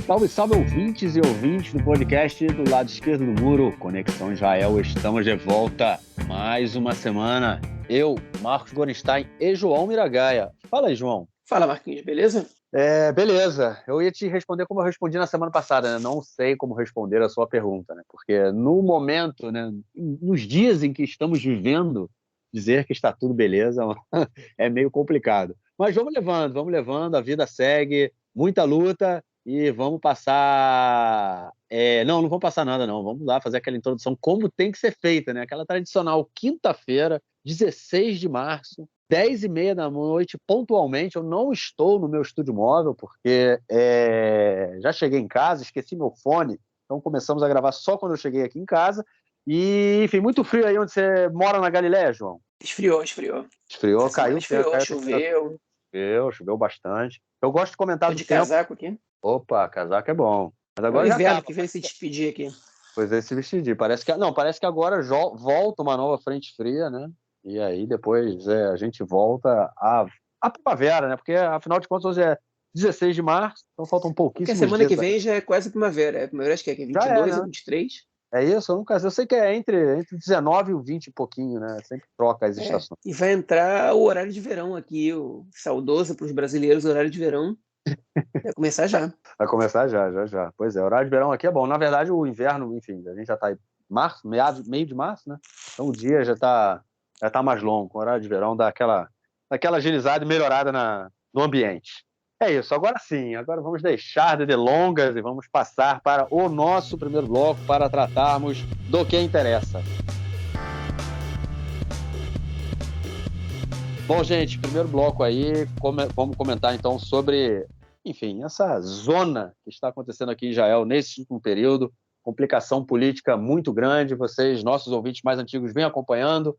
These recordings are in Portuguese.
Salve, salve, ouvintes e ouvintes do podcast do lado esquerdo do muro, Conexão Israel, estamos de volta. Mais uma semana, eu, Marcos Gorenstein e João Miragaia. Fala aí, João. Fala, Marquinhos, beleza? Beleza. Eu ia te responder como eu respondi na semana passada, né? Não sei como responder a sua pergunta, né? Porque no momento, né, nos dias em que estamos vivendo, dizer que está tudo beleza é meio complicado. Mas vamos levando, a vida segue, muita luta e vamos passar... Não vamos passar nada, não. Vamos lá fazer aquela introdução como tem que ser feita, né? Aquela tradicional quinta-feira, 16 de março, 10h30 da noite, pontualmente. Eu não estou no meu estúdio móvel, porque já cheguei em casa, esqueci meu fone, então começamos a gravar só quando eu cheguei aqui em casa. E, enfim, muito frio aí onde você mora na Galileia, João? Esfriou. Esfriou, caiu Choveu. Choveu bastante. Eu gosto de comentar Tô do de tempo. casaco aqui. Opa, casaco é bom. Mas É o agora já inverno acaba. que vem se despedir aqui. Pois é, se vestir. Parece que agora volta uma nova frente fria, né? E aí depois a gente volta à primavera, né? Porque afinal de contas hoje é 16 de março, então faltam Porque a pouquíssimos semana dias. que vem já é quase primavera. A primavera acho que é Já é, 22 né? ou 23. É isso, eu sei que é entre 19 e o 20 e pouquinho, né? Sempre troca as estações. E vai entrar o horário de verão aqui, o saudoso para os brasileiros, o horário de verão. Vai começar já. Vai começar já. Pois é, o horário de verão aqui é bom. Na verdade, o inverno, enfim, a gente já está em março, meio de março, né? Então o dia já tá mais longo. O horário de verão dá aquela agilizada e melhorada no ambiente. É isso, agora sim, agora vamos deixar de delongas e vamos passar para o nosso primeiro bloco para tratarmos do que interessa. Bom, gente, primeiro bloco aí, vamos comentar então sobre, enfim, essa zona que está acontecendo aqui em Israel nesse último período, complicação política muito grande, vocês, nossos ouvintes mais antigos, vêm acompanhando.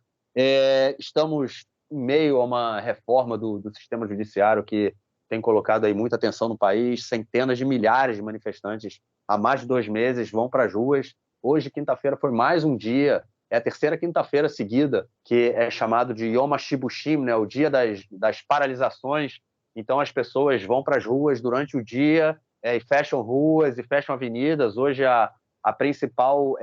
Estamos em meio a uma reforma do sistema judiciário que tem colocado aí muita tensão no país, centenas de milhares de manifestantes há mais de 2 meses vão para as ruas. Hoje, quinta-feira, foi mais um dia, é a terceira quinta-feira seguida, que é chamado de Yom HaShibushim, né, o dia das paralisações. Então, as pessoas vão para as ruas durante o dia e fecham ruas e fecham avenidas. Hoje, a principal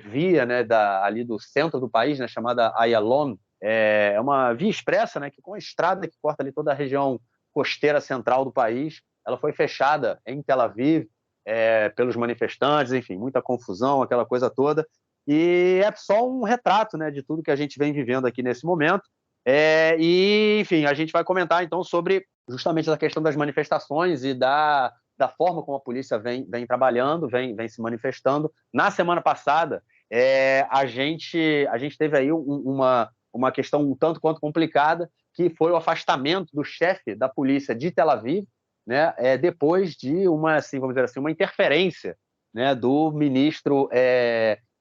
via, né, ali do centro do país, né, chamada Ayalon, é uma via expressa, né, que com a estrada que corta ali toda a região costeira central do país. Ela foi fechada em Tel Aviv pelos manifestantes, enfim, muita confusão, aquela coisa toda. E é só um retrato, né, de tudo que a gente vem vivendo aqui nesse momento. E, enfim, a gente vai comentar, então, sobre justamente a questão das manifestações e da forma como a polícia vem trabalhando, vem se manifestando. Na semana passada, a gente teve aí uma questão um tanto quanto complicada, que foi o afastamento do chefe da polícia de Tel Aviv, né, depois de assim, vamos dizer assim, uma interferência, né, do ministro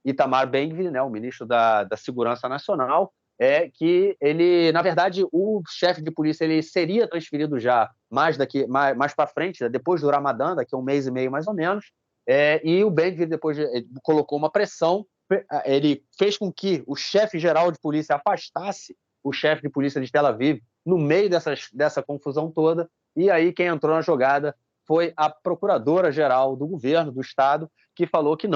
Itamar Ben-Gvir, né, o ministro da Segurança Nacional, que ele, na verdade, o chefe de polícia ele seria transferido já mais para frente, né, depois do Ramadã, daqui a 1 mês e meio mais ou menos, e o Ben-Gvir depois colocou uma pressão, ele fez com que o chefe geral de polícia afastasse o chefe de polícia de Tel Aviv no meio dessa confusão toda, e aí quem entrou na jogada foi a procuradora-geral do governo, do Estado, que falou que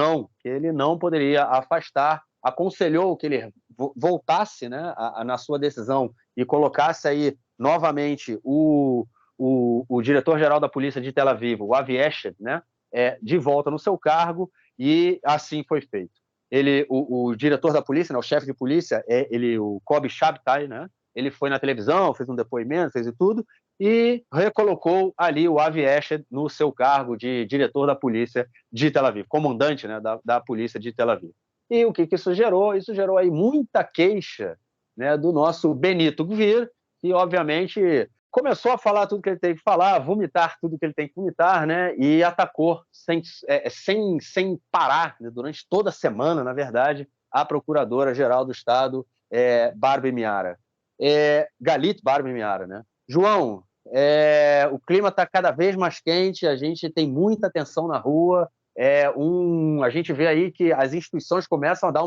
ele não poderia afastar, aconselhou que ele voltasse, né, na sua decisão e colocasse aí novamente o diretor-geral da polícia de Tel Aviv, o Avi Eshed, né, de volta no seu cargo, e assim foi feito. O diretor da polícia, né, o chefe de polícia, o Kobi Shabtai, né, ele foi na televisão, fez um depoimento, fez tudo, e recolocou ali o Avi Eshed no seu cargo de diretor da polícia de Tel Aviv, comandante, né, da polícia de Tel Aviv. E o que isso gerou? Isso gerou aí muita queixa, né, do nosso Benito Gvir, que obviamente começou a falar tudo que ele tem que falar, vomitar tudo que ele tem que vomitar, né, e atacou sem parar, né, durante toda a semana, na verdade, a Procuradora-Geral do Estado, Barbie Miara. Galit Barbie Miara, né? João, o clima está cada vez mais quente, a gente tem muita tensão na rua, a gente vê aí que as instituições começam a dar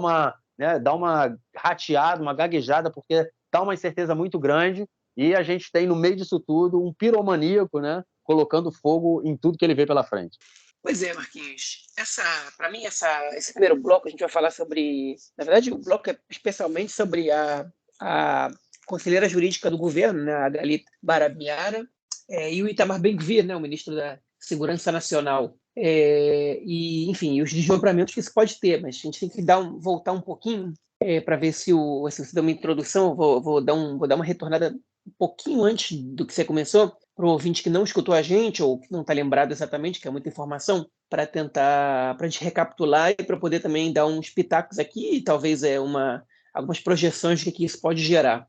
uma rateada, uma gaguejada, porque dá uma incerteza muito grande, e a gente tem, no meio disso tudo, um piromaníaco, né, colocando fogo em tudo que ele vê pela frente. Pois é, Marquinhos. Para mim, esse primeiro bloco a gente vai falar sobre, na verdade, o bloco é especialmente sobre a conselheira jurídica do governo, né, a Galit Barabiara, e o Itamar Ben-Gvir, né, o ministro da Segurança Nacional. E, enfim, os desdobramentos que isso pode ter, mas a gente tem que voltar um pouquinho para ver se você dá uma introdução. Vou dar uma retornada um pouquinho antes do que você começou, para o ouvinte que não escutou a gente ou que não está lembrado exatamente, que é muita informação, para a gente recapitular e para poder também dar uns pitacos aqui e talvez algumas projeções do que isso pode gerar.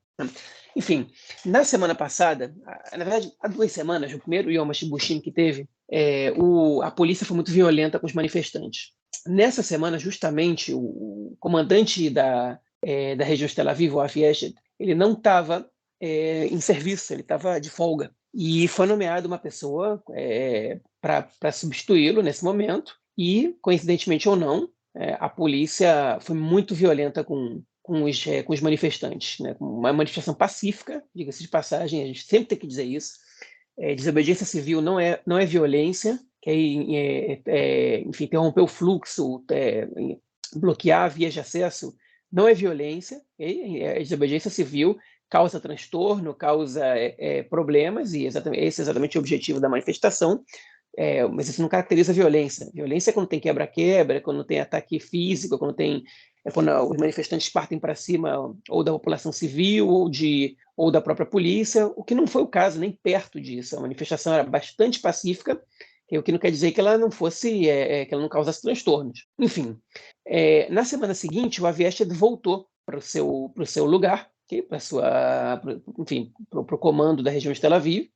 Enfim, na semana passada, na verdade, há 2 semanas, o primeiro Yom HaShibushim que teve, a polícia foi muito violenta com os manifestantes. Nessa semana, justamente, o comandante da região de Tel Aviv, o Avi Eshed, ele não estava em serviço, ele estava de folga. E foi nomeada uma pessoa para substituí-lo nesse momento. E, coincidentemente ou não, a polícia foi muito violenta com os manifestantes, né? Uma manifestação pacífica, diga-se de passagem, a gente sempre tem que dizer isso. Desobediência civil não é violência, enfim, interromper o fluxo, bloquear a via de acesso, não é violência. Desobediência civil causa transtorno, causa problemas, e esse é exatamente o objetivo da manifestação. Mas isso não caracteriza violência. Violência é quando tem quebra-quebra, quando tem ataque físico, quando os manifestantes partem para cima ou da população civil ou da própria polícia, o que não foi o caso, nem perto disso. A manifestação era bastante pacífica, o que não quer dizer que ela não fosse, que ela não causasse transtornos. Enfim, na semana seguinte, o Avi Eshed voltou para o seu lugar, para o comando da região de Tel Aviv,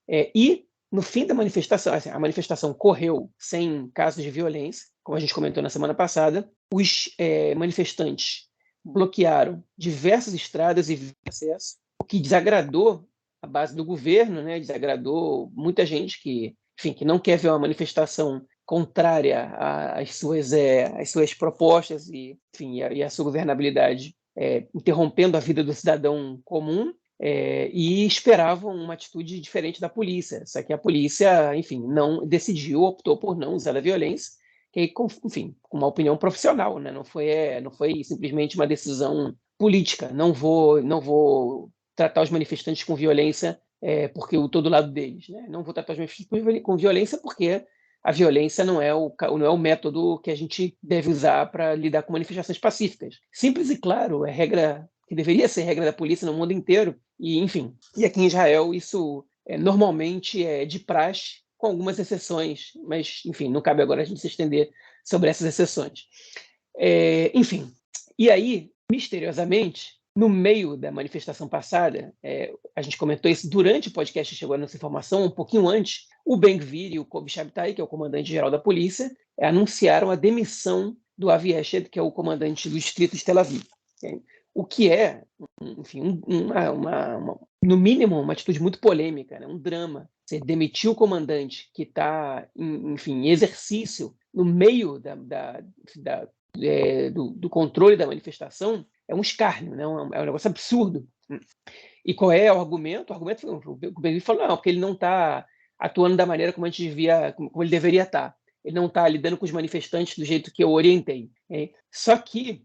e no fim da manifestação, assim, a manifestação correu sem casos de violência, como a gente comentou na semana passada. Os manifestantes bloquearam diversas estradas e acesso, o que desagradou a base do governo, né? Desagradou muita gente que não quer ver uma manifestação contrária às suas propostas e à sua governabilidade, interrompendo a vida do cidadão comum. E esperavam uma atitude diferente da polícia. Só que a polícia, enfim, não decidiu, optou por não usar a violência, enfim, com uma opinião profissional, né? Não foi simplesmente uma decisão política. Não vou tratar os manifestantes com violência porque eu estou do lado deles, né? Não vou tratar os manifestantes com violência porque a violência não é o método que a gente deve usar para lidar com manifestações pacíficas. Simples e claro, é regra que deveria ser regra da polícia no mundo inteiro, e enfim. E aqui em Israel isso normalmente é de praxe, com algumas exceções, mas enfim, não cabe agora a gente se estender sobre essas exceções. Enfim, e aí, misteriosamente, no meio da manifestação passada, a gente comentou isso durante o podcast, chegou nessa informação, um pouquinho antes, o Ben-Gvir e o Kobi Shabtai, que é o comandante-geral da polícia, anunciaram a demissão do Avi Eshed, que é o comandante do distrito de Tel Aviv. O que é, enfim, no mínimo, uma atitude muito polêmica, né? Um drama. Você demitir o comandante que está, em exercício no meio do controle da manifestação é um escárnio, né? É um negócio absurdo. E qual é o argumento? O argumento foi, o Ben falou, não, porque ele não está atuando da maneira como ele deveria estar. Ele não está lidando com os manifestantes do jeito que eu orientei. Só que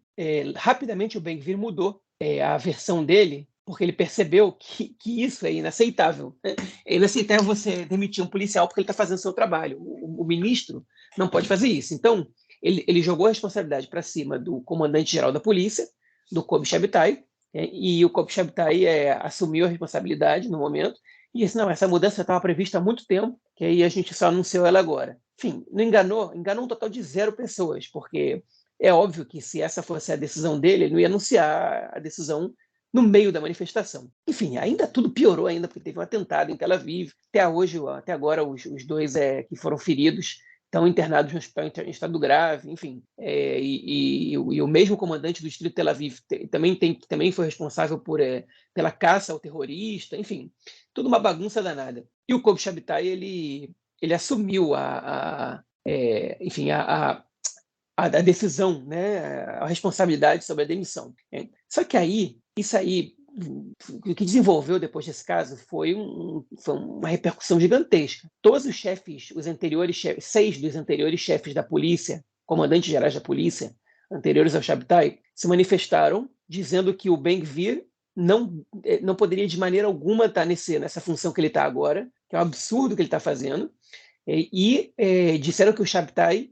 rapidamente o Ben-Gvir mudou a versão dele, porque ele percebeu que isso é inaceitável. É inaceitável você demitir um policial porque ele está fazendo o seu trabalho. O ministro não pode fazer isso. Então, ele jogou a responsabilidade para cima do comandante-geral da polícia, do Kobi Shabtai, e o Kobi Shabtai assumiu a responsabilidade no momento e disse, não, essa mudança estava prevista há muito tempo, que aí a gente só anunciou ela agora. Enfim, não enganou um total de 0 pessoas, porque é óbvio que se essa fosse a decisão dele, ele não ia anunciar a decisão no meio da manifestação. Enfim, ainda tudo piorou ainda, porque teve um atentado em Tel Aviv. Até agora, os 2 que foram feridos estão internados no hospital em estado grave, enfim. E o mesmo comandante do distrito de Tel Aviv também foi responsável pela caça ao terrorista, enfim. Tudo uma bagunça danada. E o Kobi Shabtai, ele assumiu a decisão, né, a responsabilidade sobre a demissão. Só que isso aí o que desenvolveu depois desse caso foi uma repercussão gigantesca. Todos os chefes, os anteriores chefes, 6 dos anteriores chefes da polícia, comandantes gerais da polícia, anteriores ao Shabtai, se manifestaram dizendo que o Ben-Gvir não poderia de maneira alguma estar nessa função que ele está agora, que é um absurdo que ele está fazendo, e disseram que o Shabtai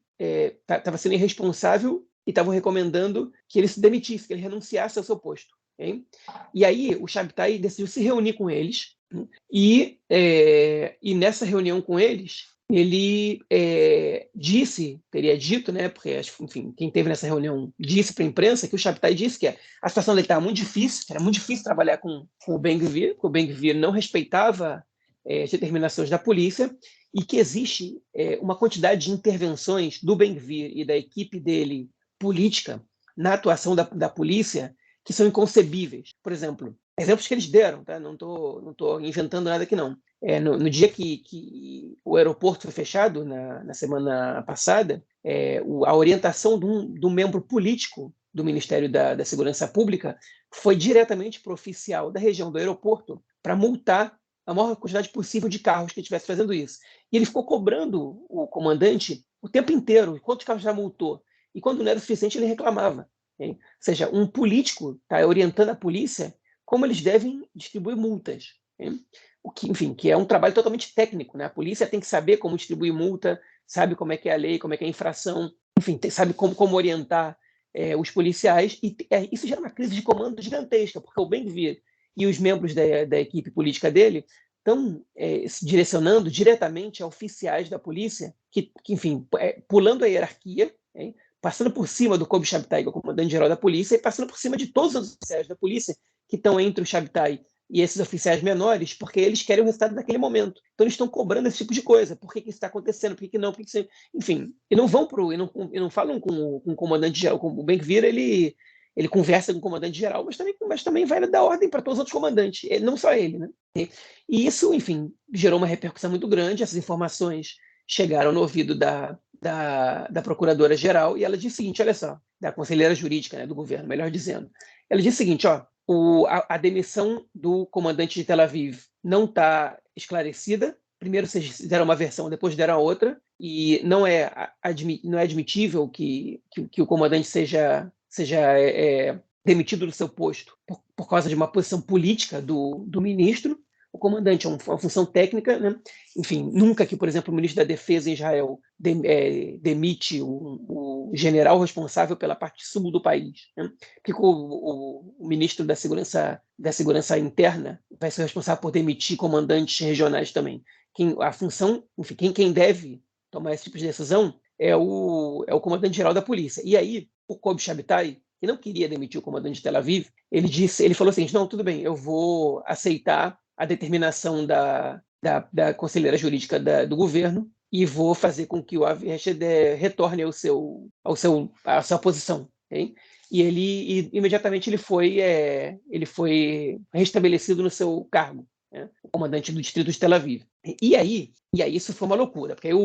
estava sendo irresponsável e estavam recomendando que ele se demitisse, que ele renunciasse ao seu posto. Okay? E aí o Shabtai decidiu se reunir com eles, e nessa reunião com eles, ele teria dito, né, porque, enfim, quem esteve nessa reunião disse para a imprensa que o Shabtai disse que a situação dele estava muito difícil, que era muito difícil trabalhar com o Ben-Gvir, porque o Ben-Gvir não respeitava as determinações da polícia, e que existe uma quantidade de intervenções do Ben-Gvir e da equipe dele política na atuação da polícia que são inconcebíveis. Por exemplo, exemplos que eles deram, tá? Não tô inventando nada aqui, não. No dia que o aeroporto foi fechado, na semana passada, a orientação do membro político do Ministério da Segurança Pública foi diretamente para o oficial da região do aeroporto para multar a maior quantidade possível de carros que estivesse fazendo isso. E ele ficou cobrando o comandante o tempo inteiro, quantos carros já multou. E quando não era suficiente, ele reclamava. Okay? Ou seja, um político está orientando a polícia como eles devem distribuir multas. Okay? O que, enfim, que é um trabalho totalmente técnico. Né? A polícia tem que saber como distribuir multa, sabe como é que é a lei, como é que é a infração, enfim, sabe como orientar os policiais. E isso gera uma crise de comando gigantesca, porque o Ben-Gvir e os membros da equipe política dele estão se direcionando diretamente a oficiais da polícia que enfim, pulando a hierarquia, passando por cima do Kobi Shabtai, que é o comandante-geral da polícia, e passando por cima de todos os oficiais da polícia que estão entre o Shabtai e esses oficiais menores, porque eles querem o resultado naquele momento. Então eles estão cobrando esse tipo de coisa. Por que isso está acontecendo? Por que não? Por que enfim, e não vão e não falam com o comandante-geral. O Ben-Gvir, ele conversa com o comandante-geral, mas também vai dar ordem para todos os outros comandantes, não só ele. Né? E isso, enfim, gerou uma repercussão muito grande. Essas informações chegaram no ouvido da procuradora-geral, e ela disse o seguinte, olha só, da conselheira jurídica, né, do governo, melhor dizendo. Ela disse o seguinte, a demissão do comandante de Tel Aviv não está esclarecida. Primeiro vocês deram uma versão, depois deram a outra, e não é admitível que o comandante seja demitido do seu posto por causa de uma posição política do ministro. O comandante é uma função técnica, né? Enfim, nunca que, por exemplo, o ministro da Defesa em Israel demite o general responsável pela parte sul do país. Né? Porque o ministro da Segurança Interna vai ser responsável por demitir comandantes regionais também. A função, enfim, quem deve tomar esse tipo de decisão é o comandante-geral da polícia. E aí, o Kobi Shabtai, que não queria demitir o comandante de Tel Aviv, ele falou o seguinte, não, tudo bem, eu vou aceitar a determinação da conselheira jurídica do governo e vou fazer com que o Avi Heshed retorne à sua posição. Okay? E imediatamente ele foi restabelecido no seu cargo, né? O comandante do distrito de Tel Aviv. E aí isso foi uma loucura, porque aí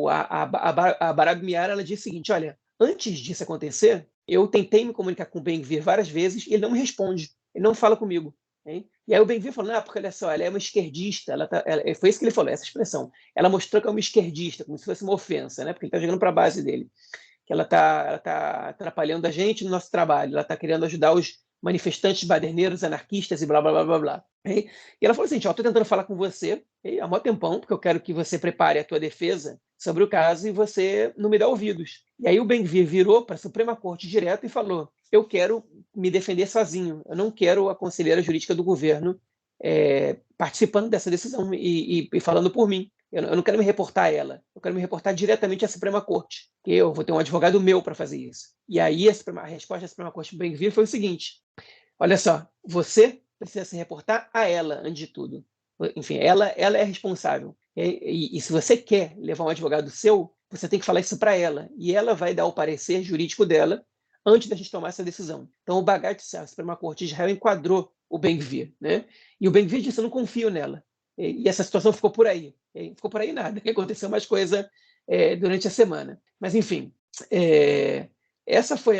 a Barab Miara, ela disse o seguinte, olha, antes disso acontecer, eu tentei me comunicar com o Ben-Gvir várias vezes e ele não me responde, ele não fala comigo. Hein? E aí o Ben-Gvir falou, porque olha só, ela é uma esquerdista, foi isso que ele falou, essa expressão. Ela mostrou que é uma esquerdista, como se fosse uma ofensa, né? Porque ele está jogando para a base dele. Que ela tá atrapalhando a gente no nosso trabalho, ela está querendo ajudar os manifestantes baderneiros, anarquistas e blá, blá, blá, blá, blá. E ela falou assim, estou tentando falar com você há mó tempão, porque eu quero que você prepare a tua defesa sobre o caso e você não me dá ouvidos. E aí o Ben-Gvir virou para a Suprema Corte direto e falou, eu quero me defender sozinho, eu não quero a conselheira jurídica do governo participando dessa decisão e falando por mim. Eu não quero me reportar a ela, eu quero me reportar diretamente à Suprema Corte, que eu vou ter um advogado meu para fazer isso. E aí a resposta da Suprema Corte do Ben-Gvir foi o seguinte, olha só, você precisa se reportar a ela, antes de tudo. Enfim, ela é responsável. E se você quer levar um advogado seu, você tem que falar isso para ela, e ela vai dar o parecer jurídico dela antes da gente tomar essa decisão. Então o Bagat, a Suprema Corte de Israel, enquadrou o Ben-Gvir, né? E o Ben-Gvir disse, eu não confio nela. E essa situação ficou por aí. Ficou por aí nada. Aconteceu mais coisa durante a semana. Mas, enfim, esse foi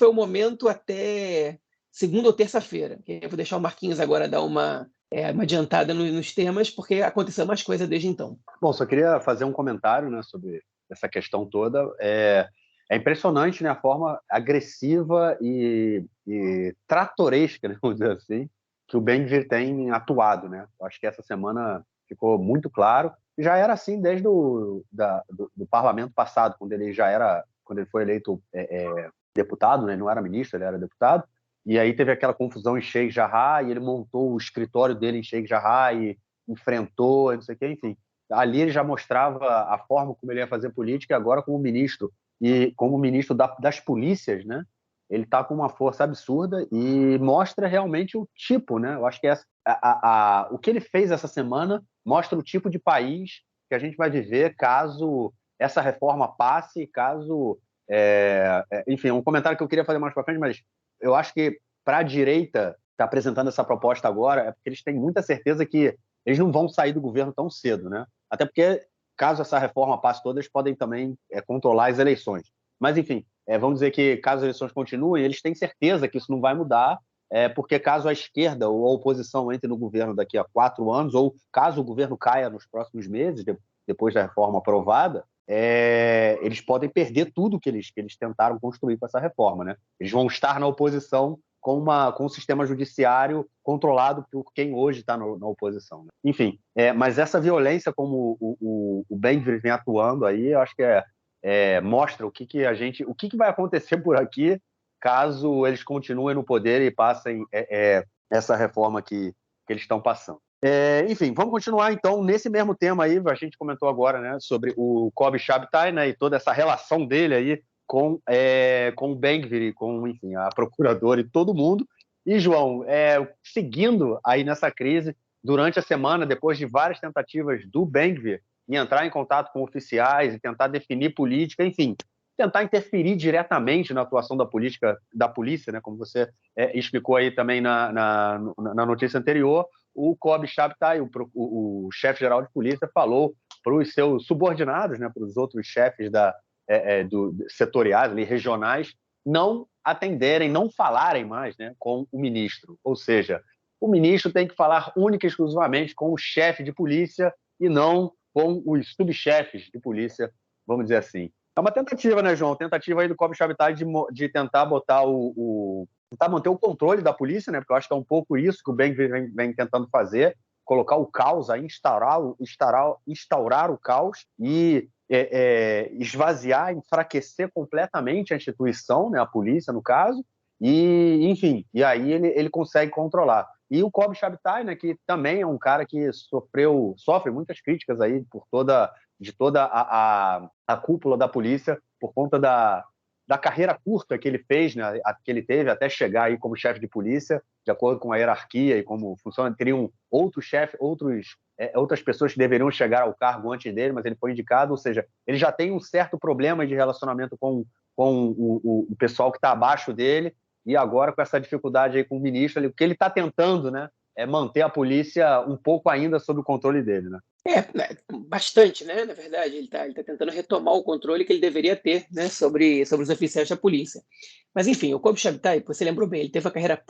o momento até segunda ou terça-feira. Eu vou deixar o Marquinhos agora dar uma adiantada nos temas, porque aconteceu mais coisa desde então. Bom, só queria fazer um comentário, né, sobre essa questão toda. É impressionante, né, a forma agressiva e tratoresca, né, vamos dizer assim, que o Ben-Gvir tem atuado, né? Eu acho que essa semana ficou muito claro. Já era assim desde do parlamento passado, quando ele foi eleito deputado, né? Ele não era ministro, ele era deputado. E aí teve aquela confusão em Sheikh Jarrah e ele montou o escritório dele em Sheikh Jarrah e enfrentou, não sei o quê, enfim. Ali ele já mostrava a forma como ele ia fazer política, e agora como ministro das polícias, né? Ele está com uma força absurda e mostra realmente o tipo, né? Eu acho que o que ele fez essa semana mostra o tipo de país que a gente vai viver caso essa reforma passe, caso... enfim, um comentário que eu queria fazer mais para frente, mas eu acho que para a direita estar apresentando essa proposta agora é porque eles têm muita certeza que eles não vão sair do governo tão cedo, né? Até porque, caso essa reforma passe toda, eles podem também controlar as eleições. Mas, enfim, vamos dizer que, caso as eleições continuem, eles têm certeza que isso não vai mudar, porque caso a esquerda ou a oposição entre no governo daqui a 4 anos, ou caso o governo caia nos próximos meses, depois da reforma aprovada, eles podem perder tudo que eles tentaram construir com essa reforma, né? Eles vão estar na oposição com um sistema judiciário controlado por quem hoje está na oposição, né? Enfim, mas essa violência, como o Ben-Gvir vem atuando aí, eu acho que mostra o que vai acontecer por aqui caso eles continuem no poder e passem essa reforma que eles estão passando. Enfim, vamos continuar então nesse mesmo tema aí. A gente comentou agora, né, sobre o Kobi Shabtai, né, e toda essa relação dele aí com o Ben-Gvir, com, enfim, a procuradora e todo mundo. E, João, seguindo aí nessa crise, durante a semana, depois de várias tentativas do Ben-Gvir em entrar em contato com oficiais e tentar definir política, enfim, tentar interferir diretamente na atuação da polícia, né, como você explicou aí também na notícia anterior, o Kobi Shabtai, o chefe-geral de polícia, falou para os seus subordinados, né, para os outros chefes setoriais, ali, regionais, não atenderem, não falarem mais, né, com o ministro. Ou seja, o ministro tem que falar única e exclusivamente com o chefe de polícia e não com os subchefes de polícia, vamos dizer assim. É uma tentativa, né, João? Tentativa aí do Kobi Shabtai de tentar botar tentar manter o controle da polícia, né? Porque eu acho que é um pouco isso que o Ben-Gvir vem tentando fazer, colocar o caos, instaurar o caos e esvaziar, enfraquecer completamente a instituição, né? A polícia, no caso, e, enfim, e aí ele consegue controlar. E o Kobi Shabtai, né, que também é um cara que sofre muitas críticas aí de toda a cúpula da polícia por conta da carreira curta que ele fez, né, que ele teve até chegar aí como chefe de polícia, de acordo com a hierarquia e como funciona. Teriam outras pessoas que deveriam chegar ao cargo antes dele, mas ele foi indicado, ou seja, ele já tem um certo problema de relacionamento com o pessoal que está abaixo dele, e agora com essa dificuldade aí com o ministro, o que ele está tentando, né, é manter a polícia um pouco ainda sob o controle dele, né? Bastante, né? Na verdade, ele tá tentando retomar o controle que ele deveria ter, né, sobre os oficiais da polícia. Mas, enfim, o Kobi Shabtai, você lembrou bem, ele teve uma carreira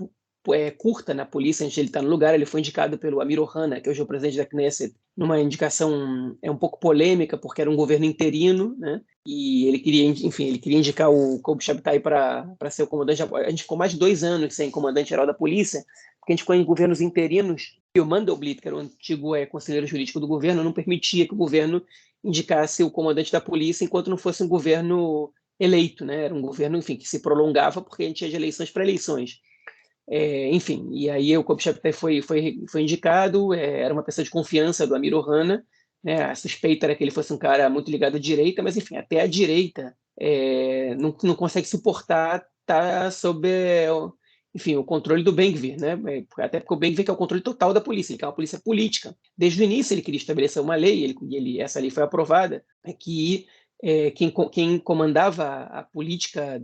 curta na polícia antes de ele estar no lugar. Ele foi indicado pelo Amir Ohana, que hoje é o presidente da Knesset, numa indicação um pouco polêmica, porque era um governo interino, né? E ele queria indicar o Kobi Shabtai para ser o comandante. A gente ficou mais de 2 anos sem comandante-geral da polícia, porque a gente ficou em governos interinos, e o Mandelblit, que era o antigo conselheiro jurídico do governo, não permitia que o governo indicasse o comandante da polícia enquanto não fosse um governo eleito, né? Era um governo, enfim, que se prolongava porque a gente ia de eleições para eleições. Enfim, e aí o Kobi Shabtai foi indicado, era uma pessoa de confiança do Amir Ohana, né? A suspeita era que ele fosse um cara muito ligado à direita, mas enfim, até a direita não consegue suportar estar sob enfim, o controle do Ben-Gvir, né? Até porque o Ben-Gvir quer o controle total da polícia, ele quer uma polícia política. Desde o início ele queria estabelecer uma lei, essa lei foi aprovada, que quem comandava a política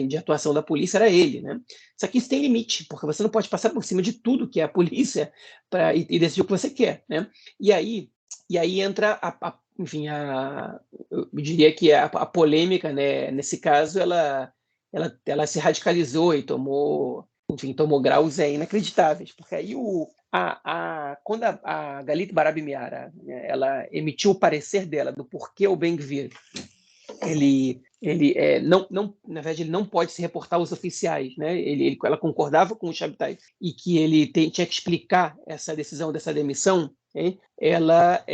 de atuação da polícia era ele, né? Só que isso tem limite, porque você não pode passar por cima de tudo que é a polícia e decidir o que você quer, né? E aí entra enfim, eu diria que a polêmica, né, nesse caso, ela se radicalizou e tomou enfim, tomou graus inacreditáveis, porque aí quando a Galit Barab-Miara, né, ela emitiu o parecer dela do porquê o Ben-Gvir não, na verdade, ele não pode se reportar aos oficiais, né? Ela concordava com o Shabtai e que ele tinha que explicar essa decisão dessa demissão. Hein? Ela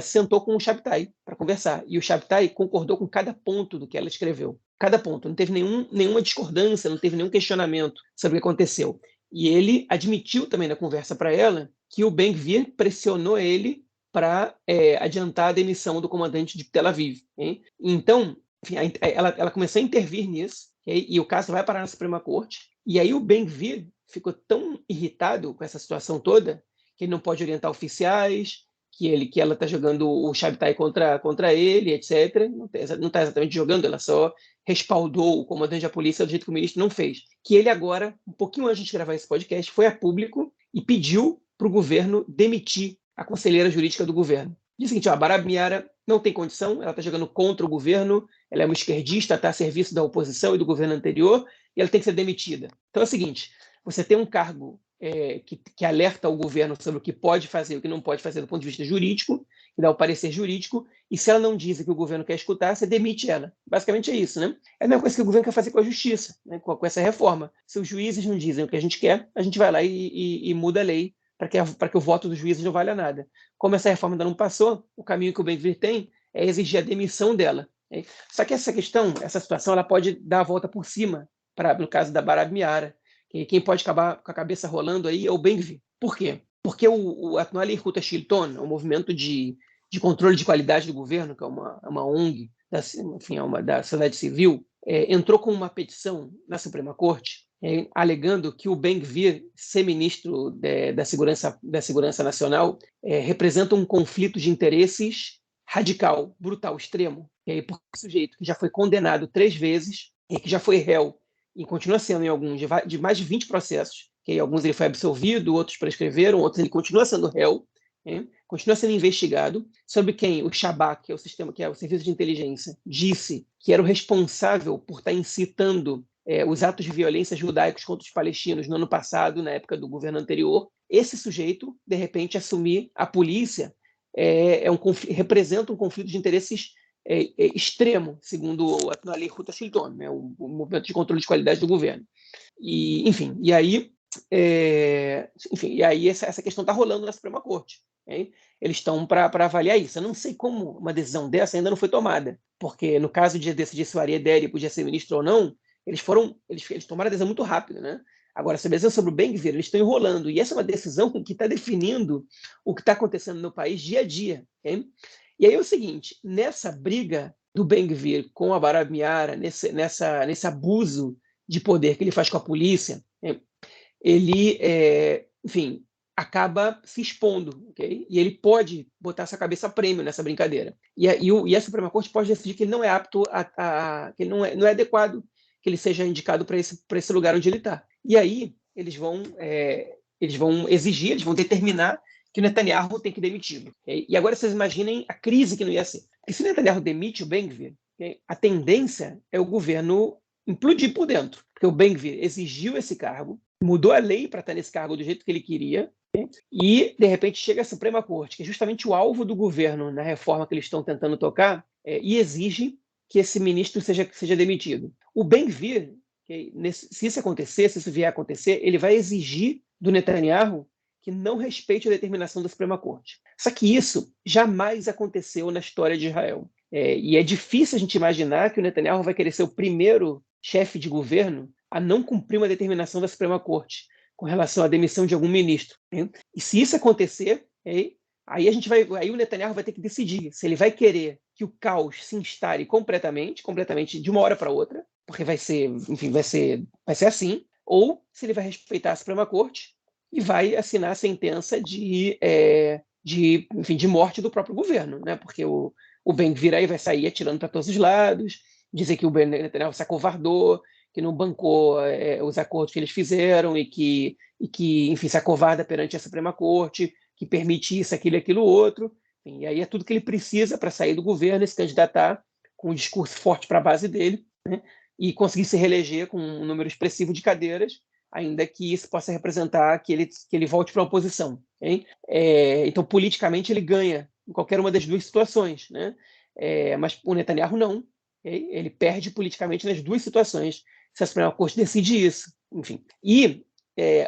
sentou com o Shabtai para conversar e o Shabtai concordou com cada ponto do que ela escreveu. Cada ponto, não teve nenhuma discordância, não teve nenhum questionamento sobre o que aconteceu. E ele admitiu também na conversa para ela que o Ben-Gvir pressionou ele para adiantar a demissão do comandante de Tel Aviv. Hein? Então, enfim, ela começou a intervir nisso, e o caso vai parar na Suprema Corte. E aí o Ben-Gvir ficou tão irritado com essa situação toda que ele não pode orientar oficiais, que ela está jogando o Shabtai contra ele, etc. Não está exatamente jogando, ela só respaldou o comandante da polícia do jeito que o ministro não fez. Que ele agora, um pouquinho antes de gravar esse podcast, foi a público e pediu para o governo demitir a conselheira jurídica do governo. Diz o seguinte, a Barab-Miara não tem condição, ela está jogando contra o governo, ela é uma esquerdista, está a serviço da oposição e do governo anterior, e ela tem que ser demitida. Então é o seguinte, você tem um cargo que alerta o governo sobre o que pode fazer e o que não pode fazer do ponto de vista jurídico, que dá o parecer jurídico, e se ela não diz o que o governo quer escutar, você demite ela. Basicamente é isso, né? É a mesma coisa que o governo quer fazer com a justiça, né? com essa reforma. Se os juízes não dizem o que a gente quer, a gente vai lá e muda a lei para que o voto dos juízes não valha nada. Como essa reforma ainda não passou, o caminho que o Ben-Gvir tem é exigir a demissão dela. Né? Só que essa situação, ela pode dar a volta por cima, no caso da Barab-Miara. Quem pode acabar com a cabeça rolando aí é o Ben-Gvir. Por quê? Porque o Atnoa Lichut HaShilton, o movimento de controle de qualidade do governo, que é uma ONG, da sociedade civil, entrou com uma petição na Suprema Corte, alegando que o Ben-Gvir, ser ministro da Segurança Nacional, representa um conflito de interesses radical, brutal, extremo. Porque o sujeito que já foi condenado 3 vezes, que já foi réu, e continua sendo em alguns, de mais de 20 processos, que alguns ele foi absolvido, outros prescreveram, outros ele continua sendo réu, continua sendo investigado, sobre quem o Shabak, que é o sistema, que é o serviço de inteligência, disse que era o responsável por estar incitando os atos de violência judaicos contra os palestinos no ano passado, na época do governo anterior. Esse sujeito, de repente, assumir a polícia representa um conflito de interesses extremo, segundo o Atnoa Lichut HaShilton, né, o movimento de controle de qualidade do governo. E aí essa questão está rolando na Suprema Corte. Hein? Eles estão para avaliar isso. Eu não sei como uma decisão dessa ainda não foi tomada, porque no caso de decidir se o Aryeh Deri podia ser ministro ou não, eles tomaram a decisão muito rápido, né? Agora, sobre a decisão sobre o Ben-Gvir, eles estão enrolando, e essa é uma decisão que está definindo o que está acontecendo no país dia a dia. Okay? E aí é o seguinte, nessa briga do Ben-Gvir com a Barab-Miara, nesse abuso de poder que ele faz com a polícia, ele, enfim, acaba se expondo, okay? E ele pode botar essa cabeça a prêmio nessa brincadeira. E a Suprema Corte pode decidir que ele não é apto, que ele não é adequado que ele seja indicado para esse lugar onde ele está. E aí eles vão exigir, eles vão determinar que o Netanyahu tem que demiti-lo. Okay? E agora vocês imaginem a crise que não ia ser. Porque se o Netanyahu demite o Ben-Gvir, okay, a tendência é o governo implodir por dentro. Porque o Ben-Gvir exigiu esse cargo, mudou a lei para estar nesse cargo do jeito que ele queria, okay? E, de repente, chega a Suprema Corte, que é justamente o alvo do governo na reforma que eles estão tentando tocar, e exige que esse ministro seja demitido. O Ben-Gvir, okay, se isso acontecer, se isso vier a acontecer, ele vai exigir do Netanyahu que não respeite a determinação da Suprema Corte. Só que isso jamais aconteceu na história de Israel. E é difícil a gente imaginar que o Netanyahu vai querer ser o primeiro chefe de governo a não cumprir uma determinação da Suprema Corte com relação à demissão de algum ministro. Né? E se isso acontecer, aí o Netanyahu vai ter que decidir se ele vai querer que o caos se instale completamente de uma hora para outra, porque vai ser assim, ou se ele vai respeitar a Suprema Corte e vai assinar a sentença de morte do próprio governo, né? Porque o Ben-Gvir aí vai sair atirando para todos os lados, dizer que o Netanyahu se acovardou, que não bancou os acordos que eles fizeram e que enfim, se acovarda perante a Suprema Corte, que permite isso, aquilo e aquilo outro. Enfim, e aí é tudo que ele precisa para sair do governo e se candidatar com um discurso forte para a base dele, né? e conseguir se reeleger com um número expressivo de cadeiras, ainda que isso possa representar que ele volte para a oposição. Okay? Então, politicamente, ele ganha em qualquer uma das duas situações, né? Mas o Netanyahu não. Okay? Ele perde politicamente nas duas situações, se a Suprema Corte decide isso. Enfim. E,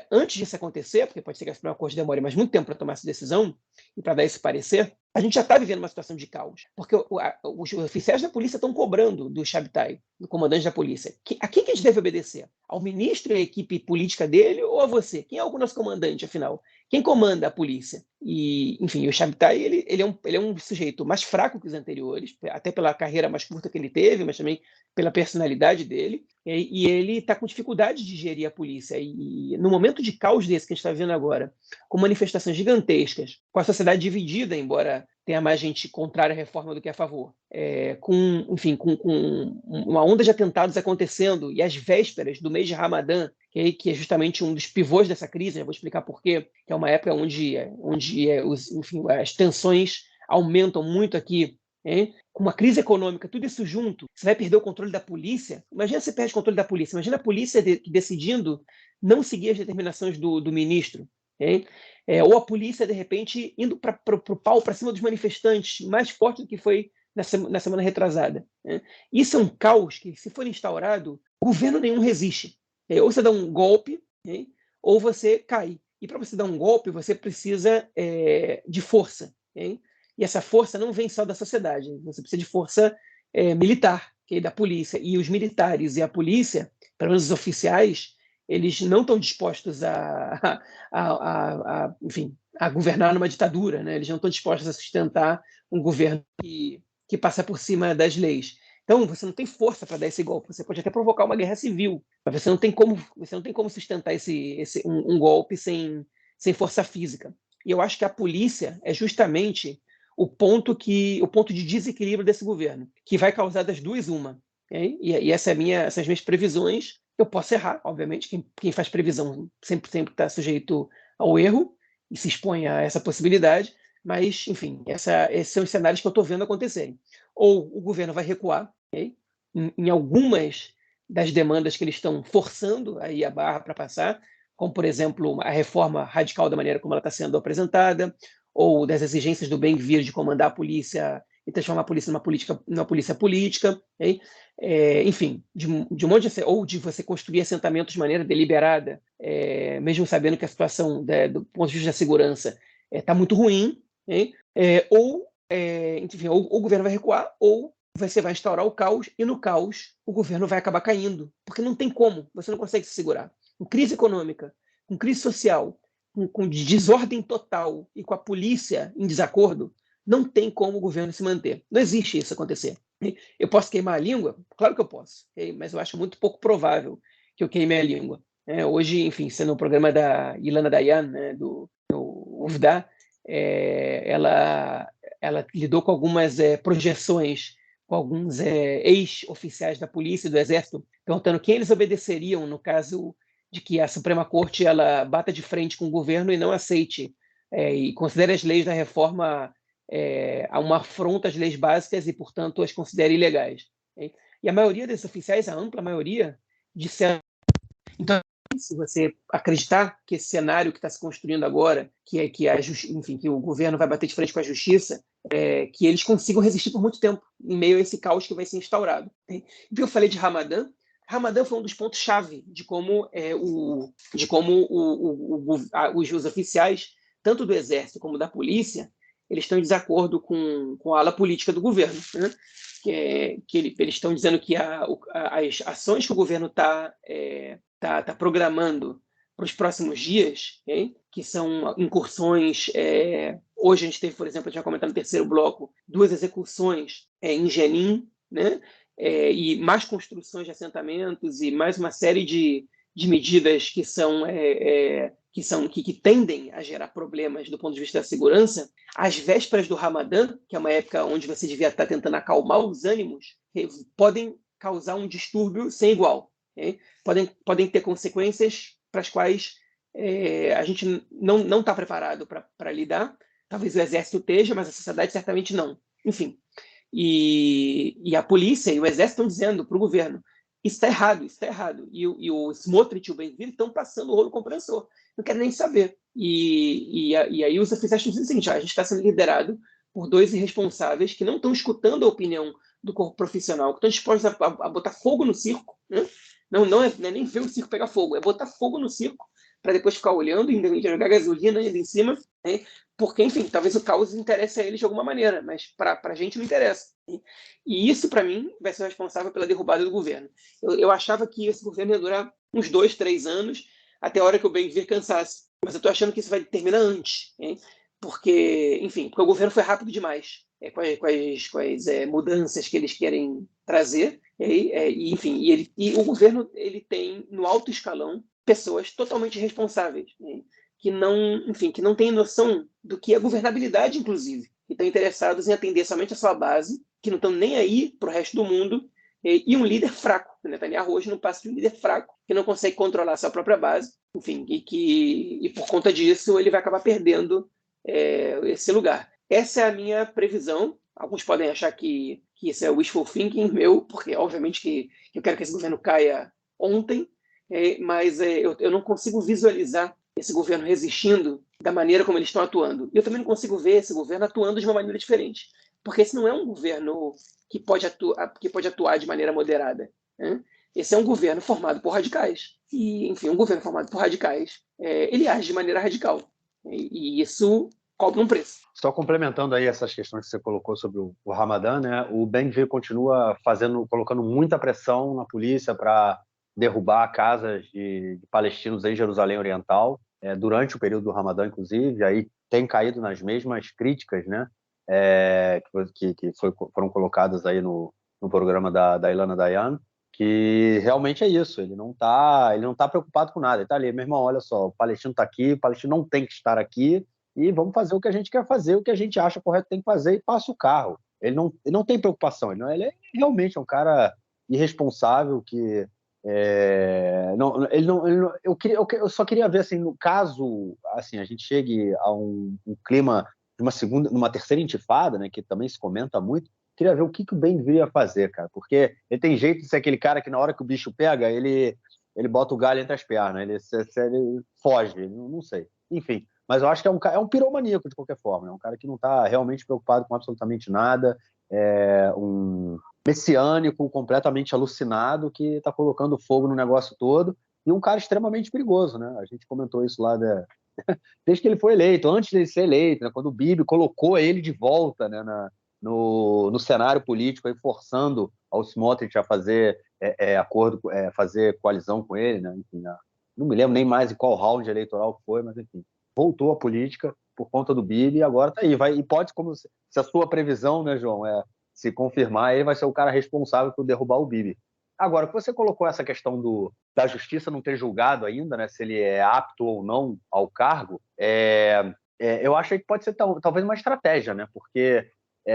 antes disso acontecer, porque pode ser que a Suprema Corte demore mais muito tempo para tomar essa decisão e para dar esse parecer, a gente já está vivendo uma situação de caos, porque os oficiais da polícia estão cobrando do Shabtai, do comandante da polícia. A quem que a gente deve obedecer? Ao ministro e à equipe política dele ou a você? Quem é o nosso comandante, afinal? Quem comanda a polícia? E, enfim, o Shabtai ele é um sujeito mais fraco que os anteriores, até pela carreira mais curta que ele teve, mas também pela personalidade dele, e ele está com dificuldade de gerir a polícia. E no momento de caos desse que a gente está vivendo agora, com manifestações gigantescas, com a sociedade dividida, embora tenha mais gente contrária à reforma do que a favor, com uma onda de atentados acontecendo, e às vésperas do mês de Ramadã, que é justamente um dos pivôs dessa crise, né? Vou explicar por quê, que é uma época onde as tensões aumentam muito aqui, com uma crise econômica, tudo isso junto, você vai perder o controle da polícia. Imagina você perde o controle da polícia, imagina a polícia decidindo não seguir as determinações do ministro, ou a polícia, de repente, indo para o pau, para cima dos manifestantes, mais forte do que foi na semana retrasada. Isso é um caos que, se for instaurado, governo nenhum resiste. Ou você dá um golpe, ou você cai. E para você dar um golpe, você precisa de força. E essa força não vem só da sociedade, você precisa de força militar, da polícia. E os militares e a polícia, pelo menos os oficiais, eles não estão dispostos enfim, a governar numa ditadura, né? Eles não estão dispostos a sustentar um governo que passa por cima das leis. Então, você não tem força para dar esse golpe. Você pode até provocar uma guerra civil, mas você não tem como sustentar um golpe sem força física. E eu acho que a polícia é justamente o ponto de desequilíbrio desse governo, que vai causar das duas uma. E essas são as minhas previsões. Eu posso errar, obviamente. Quem faz previsão sempre está sujeito ao erro e se expõe a essa possibilidade. Mas, enfim, esses são os cenários que eu estou vendo acontecerem. Ou o governo vai recuar em algumas das demandas que eles estão forçando aí a barra para passar, como, por exemplo, a reforma radical da maneira como ela está sendo apresentada, ou das exigências do Ben-Gvir de comandar a polícia e transformar a polícia numa polícia política, enfim, de um monte ou de você construir assentamentos de maneira deliberada, mesmo sabendo que a situação do ponto de vista da segurança está muito ruim, ou o governo vai recuar, ou você vai instaurar o caos, e no caos o governo vai acabar caindo, porque não tem como, você não consegue se segurar. Com crise econômica, com crise social, com desordem total e com a polícia em desacordo, não tem como o governo se manter. Não existe isso acontecer. Eu posso queimar a língua? Claro que eu posso, mas eu acho muito pouco provável que eu queime a língua. Hoje, enfim, sendo o programa da Ilana Dayan, né, do UFDA, ela lidou com algumas projeções, com alguns ex-oficiais da polícia e do exército, perguntando quem eles obedeceriam no caso de que a Suprema Corte ela bata de frente com o governo e não aceite e considere as leis da reforma uma afronta às leis básicas e, portanto, as considere ilegais. E a maioria desses oficiais, a ampla maioria, disseram. Então, se você acreditar que esse cenário que está se construindo agora, que o governo vai bater de frente com a justiça, que eles consigam resistir por muito tempo em meio a esse caos que vai ser instaurado. E eu falei de Ramadã. Ramadã foi um dos pontos-chave de como os oficiais, tanto do Exército como da Polícia, eles estão em desacordo com a ala política do governo, né? Eles estão dizendo que as ações que o governo está programando para os próximos dias, que são incursões. Hoje a gente teve, por exemplo, a gente vai comentar no terceiro bloco, 2 execuções em Jenin, né? E mais construções de assentamentos e mais uma série de medidas que tendem a gerar problemas do ponto de vista da segurança, às vésperas do Ramadã, que é uma época onde você devia estar tentando acalmar os ânimos, podem causar um distúrbio sem igual. Podem ter consequências para as quais a gente não está preparado para lidar. Talvez o Exército esteja, mas a sociedade certamente não. Enfim, e a polícia e o Exército estão dizendo para o governo: Isso está errado, isso está errado. E o Smotrich e o Ben-Gvir estão passando o rolo compressor. Não querem nem saber. E aí os oficiais estão dizendo o seguinte: a gente está sendo liderado por dois irresponsáveis que não estão escutando a opinião do corpo profissional, que estão dispostos a botar fogo no circo, né? Não é nem ver o circo pegar fogo, é botar fogo no circo para depois ficar olhando e jogar gasolina ainda em cima, né? Porque, enfim, talvez o caos interesse a eles de alguma maneira, mas para a gente não interessa. E isso, para mim, vai ser responsável pela derrubada do governo. Eu achava que esse governo ia durar uns 2, 3 anos, até a hora que o Ben-Gvir cansasse. Mas eu estou achando que isso vai terminar antes, hein? Porque o governo foi rápido demais com as mudanças que eles querem trazer. Enfim, e o governo ele tem no alto escalão pessoas totalmente responsáveis, né? Que não têm noção do que é governabilidade, inclusive, que estão interessados em atender somente a sua base, que não estão nem aí para o resto do mundo, e um líder fraco. O Netanyahu hoje não passa de um líder fraco, que não consegue controlar a sua própria base, enfim, e por conta disso ele vai acabar perdendo esse lugar. Essa é a minha previsão. Alguns podem achar que isso é wishful thinking meu, porque obviamente que eu quero que esse governo caia ontem, mas eu não consigo visualizar esse governo resistindo da maneira como eles estão atuando. E eu também não consigo ver esse governo atuando de uma maneira diferente, porque esse não é um governo que pode atuar de maneira moderada, né? Esse é um governo formado por radicais. E, enfim, um governo formado por radicais, ele age de maneira radical. E isso cobra um preço. Só complementando aí essas questões que você colocou sobre o Ramadã, né? O Ben-Gvir continua colocando muita pressão na polícia para derrubar casas de palestinos em Jerusalém Oriental, durante o período do Ramadã, inclusive, aí tem caído nas mesmas críticas, né? Foram colocadas aí no programa da Ilana Dayan, que realmente é isso, ele não tá preocupado com nada, ele está ali, meu irmão, olha só, o palestino está aqui, o palestino não tem que estar aqui, e vamos fazer o que a gente quer fazer, o que a gente acha correto tem que fazer, e passa o carro. Ele não tem preocupação, ele realmente é um cara irresponsável que eu só queria ver, assim, no caso, assim, a gente chegue a um clima de numa terceira intifada, né, que também se comenta muito, queria ver o que o Ben-Gvir ia fazer, cara, porque ele tem jeito de ser aquele cara que na hora que o bicho pega, ele bota o galho entre as pernas, ele foge, não sei. Enfim, mas eu acho que é um piromaníaco de qualquer forma, é um cara que não está realmente preocupado com absolutamente nada, é um messiânico completamente alucinado que está colocando fogo no negócio todo, e um cara extremamente perigoso, né? A gente comentou isso lá desde que ele foi eleito, antes de ele ser eleito, né? Quando o Bibi colocou ele de volta, né, no cenário político, aí, forçando ao Smotrich a fazer acordo, fazer coalizão com ele, né? Enfim, não me lembro nem mais em qual round eleitoral que foi, mas enfim, voltou à política por conta do Bibi e agora está aí. E pode, como se a sua previsão, né, João, se confirmar, ele vai ser o cara responsável por derrubar o Bibi. Agora, que você colocou essa questão da justiça não ter julgado ainda, né, se ele é apto ou não ao cargo, eu acho que pode ser talvez uma estratégia, né, porque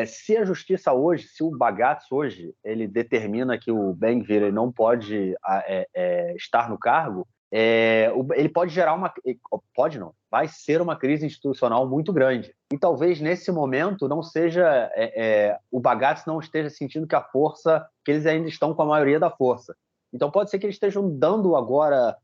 se a justiça hoje, se o Bagatz hoje, ele determina que o Ben-Gvir não pode estar no cargo, ele pode gerar pode não, vai ser uma crise institucional muito grande. E talvez nesse momento não seja, o Bagatz não esteja sentindo que que eles ainda estão com a maioria da força. Então pode ser que eles estejam dando agora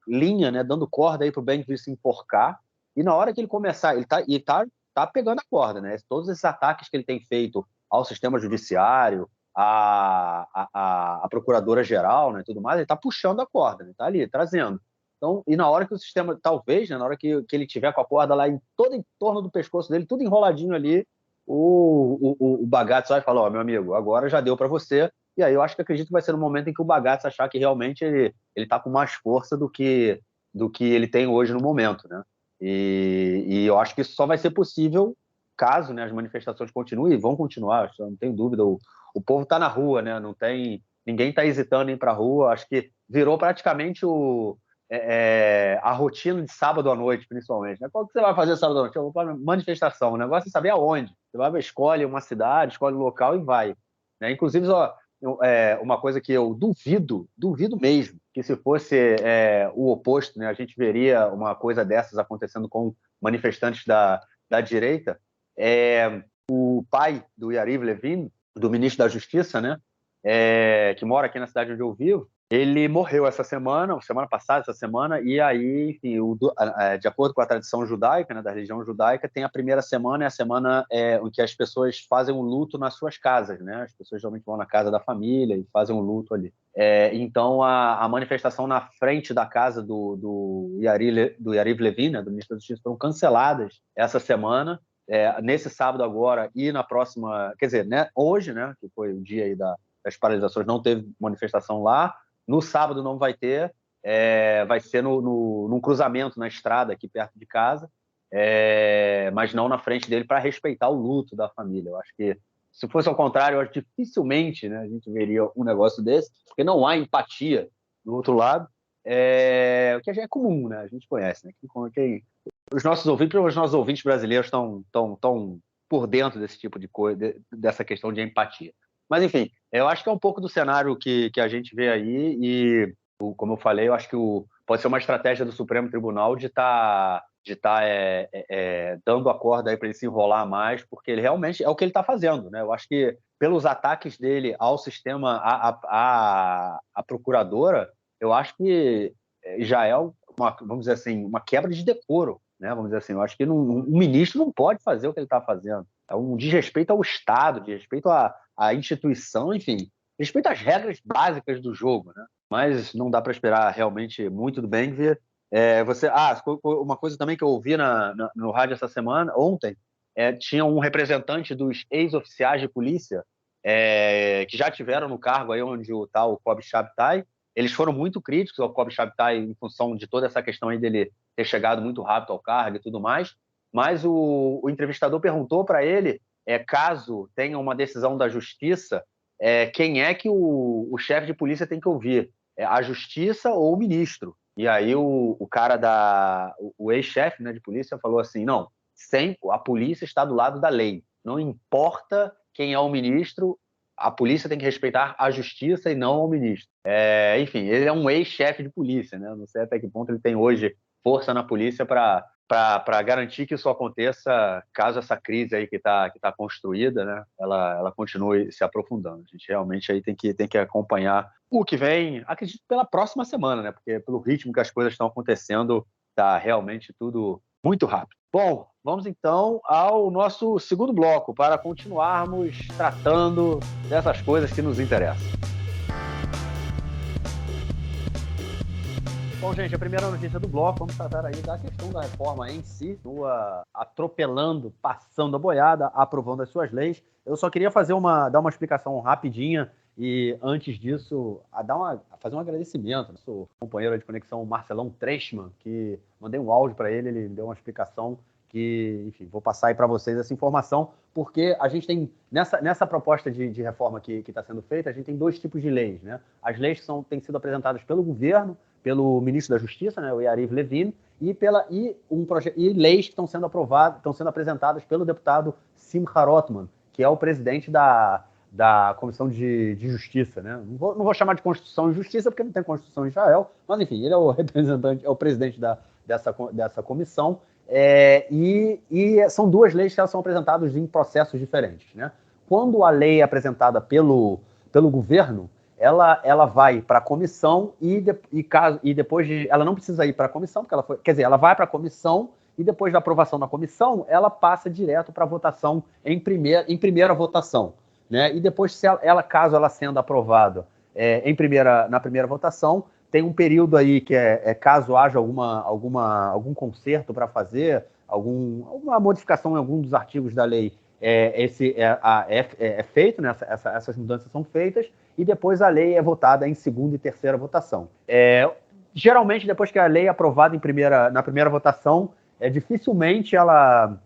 linha, né, dando corda aí para o Ben-Gvir se enforcar, e na hora que ele começar, ele tá pegando a corda, né? Todos esses ataques que ele tem feito ao sistema judiciário, a procuradora-geral, né, tudo mais, ele está puxando a corda, ele está ali, trazendo. Então, e na hora que o sistema, talvez, né, na hora que ele tiver com a corda lá todo em torno do pescoço dele, tudo enroladinho ali, o Bagatz vai falar, meu amigo, agora já deu para você. E aí eu acredito que vai ser no momento em que o Bagatz achar que realmente ele está com mais força do que ele tem hoje no momento, né? E eu acho que isso só vai ser possível caso, né, as manifestações continuem, e vão continuar, não tenho dúvida, o povo está na rua, né, ninguém está hesitando em ir para a rua, acho que virou praticamente a rotina de sábado à noite, principalmente. Né? Qual que você vai fazer sábado à noite? Eu vou para manifestação, o negócio é saber aonde. Você vai, escolhe uma cidade, escolhe um local e vai. Né? Inclusive, uma coisa que eu duvido mesmo, que se fosse o oposto, né, a gente veria uma coisa dessas acontecendo com manifestantes da direita, o pai do Yariv Levin, do ministro da Justiça, né, que mora aqui na cidade onde eu vivo, ele morreu semana passada, essa semana, e aí, enfim, de acordo com a tradição judaica, né, da religião judaica, tem a primeira semana, é a semana em que as pessoas fazem um luto nas suas casas, né? As pessoas geralmente vão na casa da família e fazem um luto ali. Então, a manifestação na frente da casa do Yariv Levin, né, do ministro da Justiça, foram canceladas essa semana, nesse sábado agora e na próxima, quer dizer, né, hoje, né, que foi o dia aí das paralisações, não teve manifestação lá. No sábado não vai ter, vai ser num cruzamento na estrada aqui perto de casa, mas não na frente dele, para respeitar o luto da família. Eu acho que, se fosse ao contrário, eu acho que dificilmente, né, a gente veria um negócio desse, porque não há empatia do outro lado, o que é comum, né? A gente conhece, né? Os nossos ouvintes brasileiros estão por dentro desse tipo de coisa, dessa questão de empatia. Mas, enfim, eu acho que é um pouco do cenário que a gente vê aí e, como eu falei, eu acho que pode ser uma estratégia do Supremo Tribunal de tá dando a corda aí para ele se enrolar mais, porque ele realmente é o que ele está fazendo, né? Eu acho que, pelos ataques dele ao sistema, à procuradora, eu acho que já é, vamos dizer assim, uma quebra de decoro, né? Vamos dizer assim, eu acho que um ministro não pode fazer o que ele está fazendo. É um desrespeito ao Estado, desrespeito à instituição, enfim, respeito às regras básicas do jogo, né? Mas não dá para esperar realmente muito do Ben-Gvir. Uma coisa também que eu ouvi no rádio essa semana, ontem, tinha um representante dos ex-oficiais de polícia que já tiveram no cargo aí onde está o Kobi Shabtai. Eles foram muito críticos ao Kobi Shabtai em função de toda essa questão aí dele ter chegado muito rápido ao cargo e tudo mais, mas o entrevistador perguntou para ele, caso tenha uma decisão da justiça, quem é que o chefe de polícia tem que ouvir? A justiça ou o ministro? E aí o cara o ex-chefe, né, de polícia falou assim, não, sempre a polícia está do lado da lei, não importa quem é o ministro, a polícia tem que respeitar a justiça e não o ministro. Enfim, ele é um ex-chefe de polícia, né? Não sei até que ponto ele tem hoje força na polícia para garantir que isso aconteça caso essa crise aí que tá construída, né, ela continue se aprofundando. A gente realmente aí tem que acompanhar o que vem, acredito, pela próxima semana, né, porque pelo ritmo que as coisas estão acontecendo, tá realmente tudo muito rápido. Bom, vamos então ao nosso segundo bloco para continuarmos tratando dessas coisas que nos interessam. Bom, gente, a primeira notícia do bloco, vamos tratar aí da questão da reforma em si, atropelando, passando a boiada, aprovando as suas leis. Eu só queria dar uma explicação rapidinha e, antes disso, fazer um agradecimento ao nosso companheiro de conexão, Marcelão Treschmann, que mandei um áudio para ele deu uma explicação que, enfim, vou passar aí para vocês essa informação, porque a gente tem, nessa proposta de reforma que está sendo feita, a gente tem dois tipos de leis, né? As leis que têm sido apresentadas pelo governo, pelo ministro da Justiça, né, o Yariv Levin, e leis que estão sendo apresentadas pelo deputado Simcha Rothman, que é o presidente da Comissão de Justiça, né? Não vou chamar de Constituição e Justiça, porque não tem Constituição em Israel, mas, enfim, ele é o representante, é o presidente dessa comissão, e são duas leis que elas são apresentadas em processos diferentes, né? Quando a lei é apresentada pelo governo, ela vai para a comissão e depois ela não precisa ir para a comissão, porque ela vai para a comissão e depois da aprovação da comissão, ela passa direto para a votação em primeira votação, né? E depois, caso ela sendo aprovada na primeira votação, tem um período aí que caso haja algum conserto para fazer, alguma modificação em algum dos artigos da lei, feito, né? Essas mudanças são feitas, e depois a lei é votada em segunda e terceira votação. Geralmente, depois que a lei é aprovada na primeira votação, dificilmente ela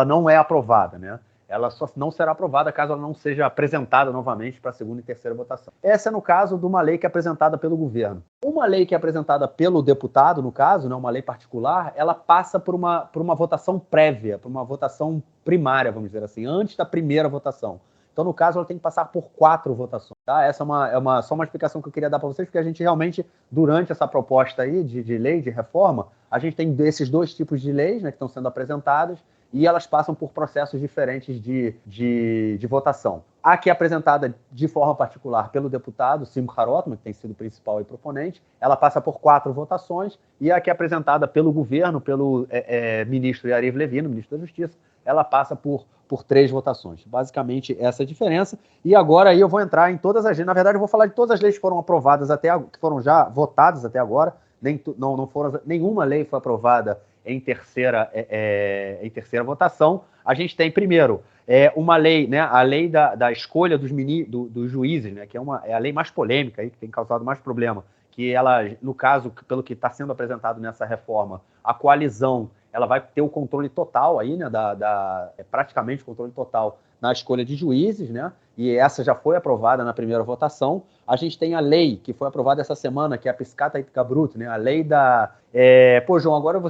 não é aprovada, né? Ela só não será aprovada caso ela não seja apresentada novamente para a segunda e terceira votação. Essa é no caso de uma lei que é apresentada pelo governo. Uma lei que é apresentada pelo deputado, no caso, né, uma lei particular, ela passa por uma votação prévia, por uma votação primária, vamos dizer assim, antes da primeira votação. Então, no caso, ela tem que passar por 4 votações. Tá? Essa é só uma explicação que eu queria dar para vocês, porque a gente realmente, durante essa proposta aí de lei, de reforma, a gente tem esses dois tipos de leis, né, que estão sendo apresentadas, e elas passam por processos diferentes de votação. A que é apresentada de forma particular pelo deputado Simcha Rothman, que tem sido o principal e proponente, ela passa por 4 votações, e a que é apresentada pelo governo, pelo ministro Yariv Levin, ministro da Justiça, ela passa por 3 votações. Basicamente, essa é a diferença. E agora aí eu vou entrar em todas as leis. Na verdade, eu vou falar de todas as leis que foram aprovadas que foram já votadas até agora. Nenhuma lei foi aprovada em terceira votação. A gente tem, primeiro, uma lei, né, a lei da escolha dos juízes, né, que é a lei mais polêmica, aí, que tem causado mais problema, que ela, no caso, pelo que está sendo apresentado nessa reforma, a coalizão ela vai ter o controle total aí, né, praticamente o controle total na escolha de juízes, né, e essa já foi aprovada na primeira votação. A gente tem a lei que foi aprovada essa semana, que é a Piscata Itkabrut, né, a lei da... João, agora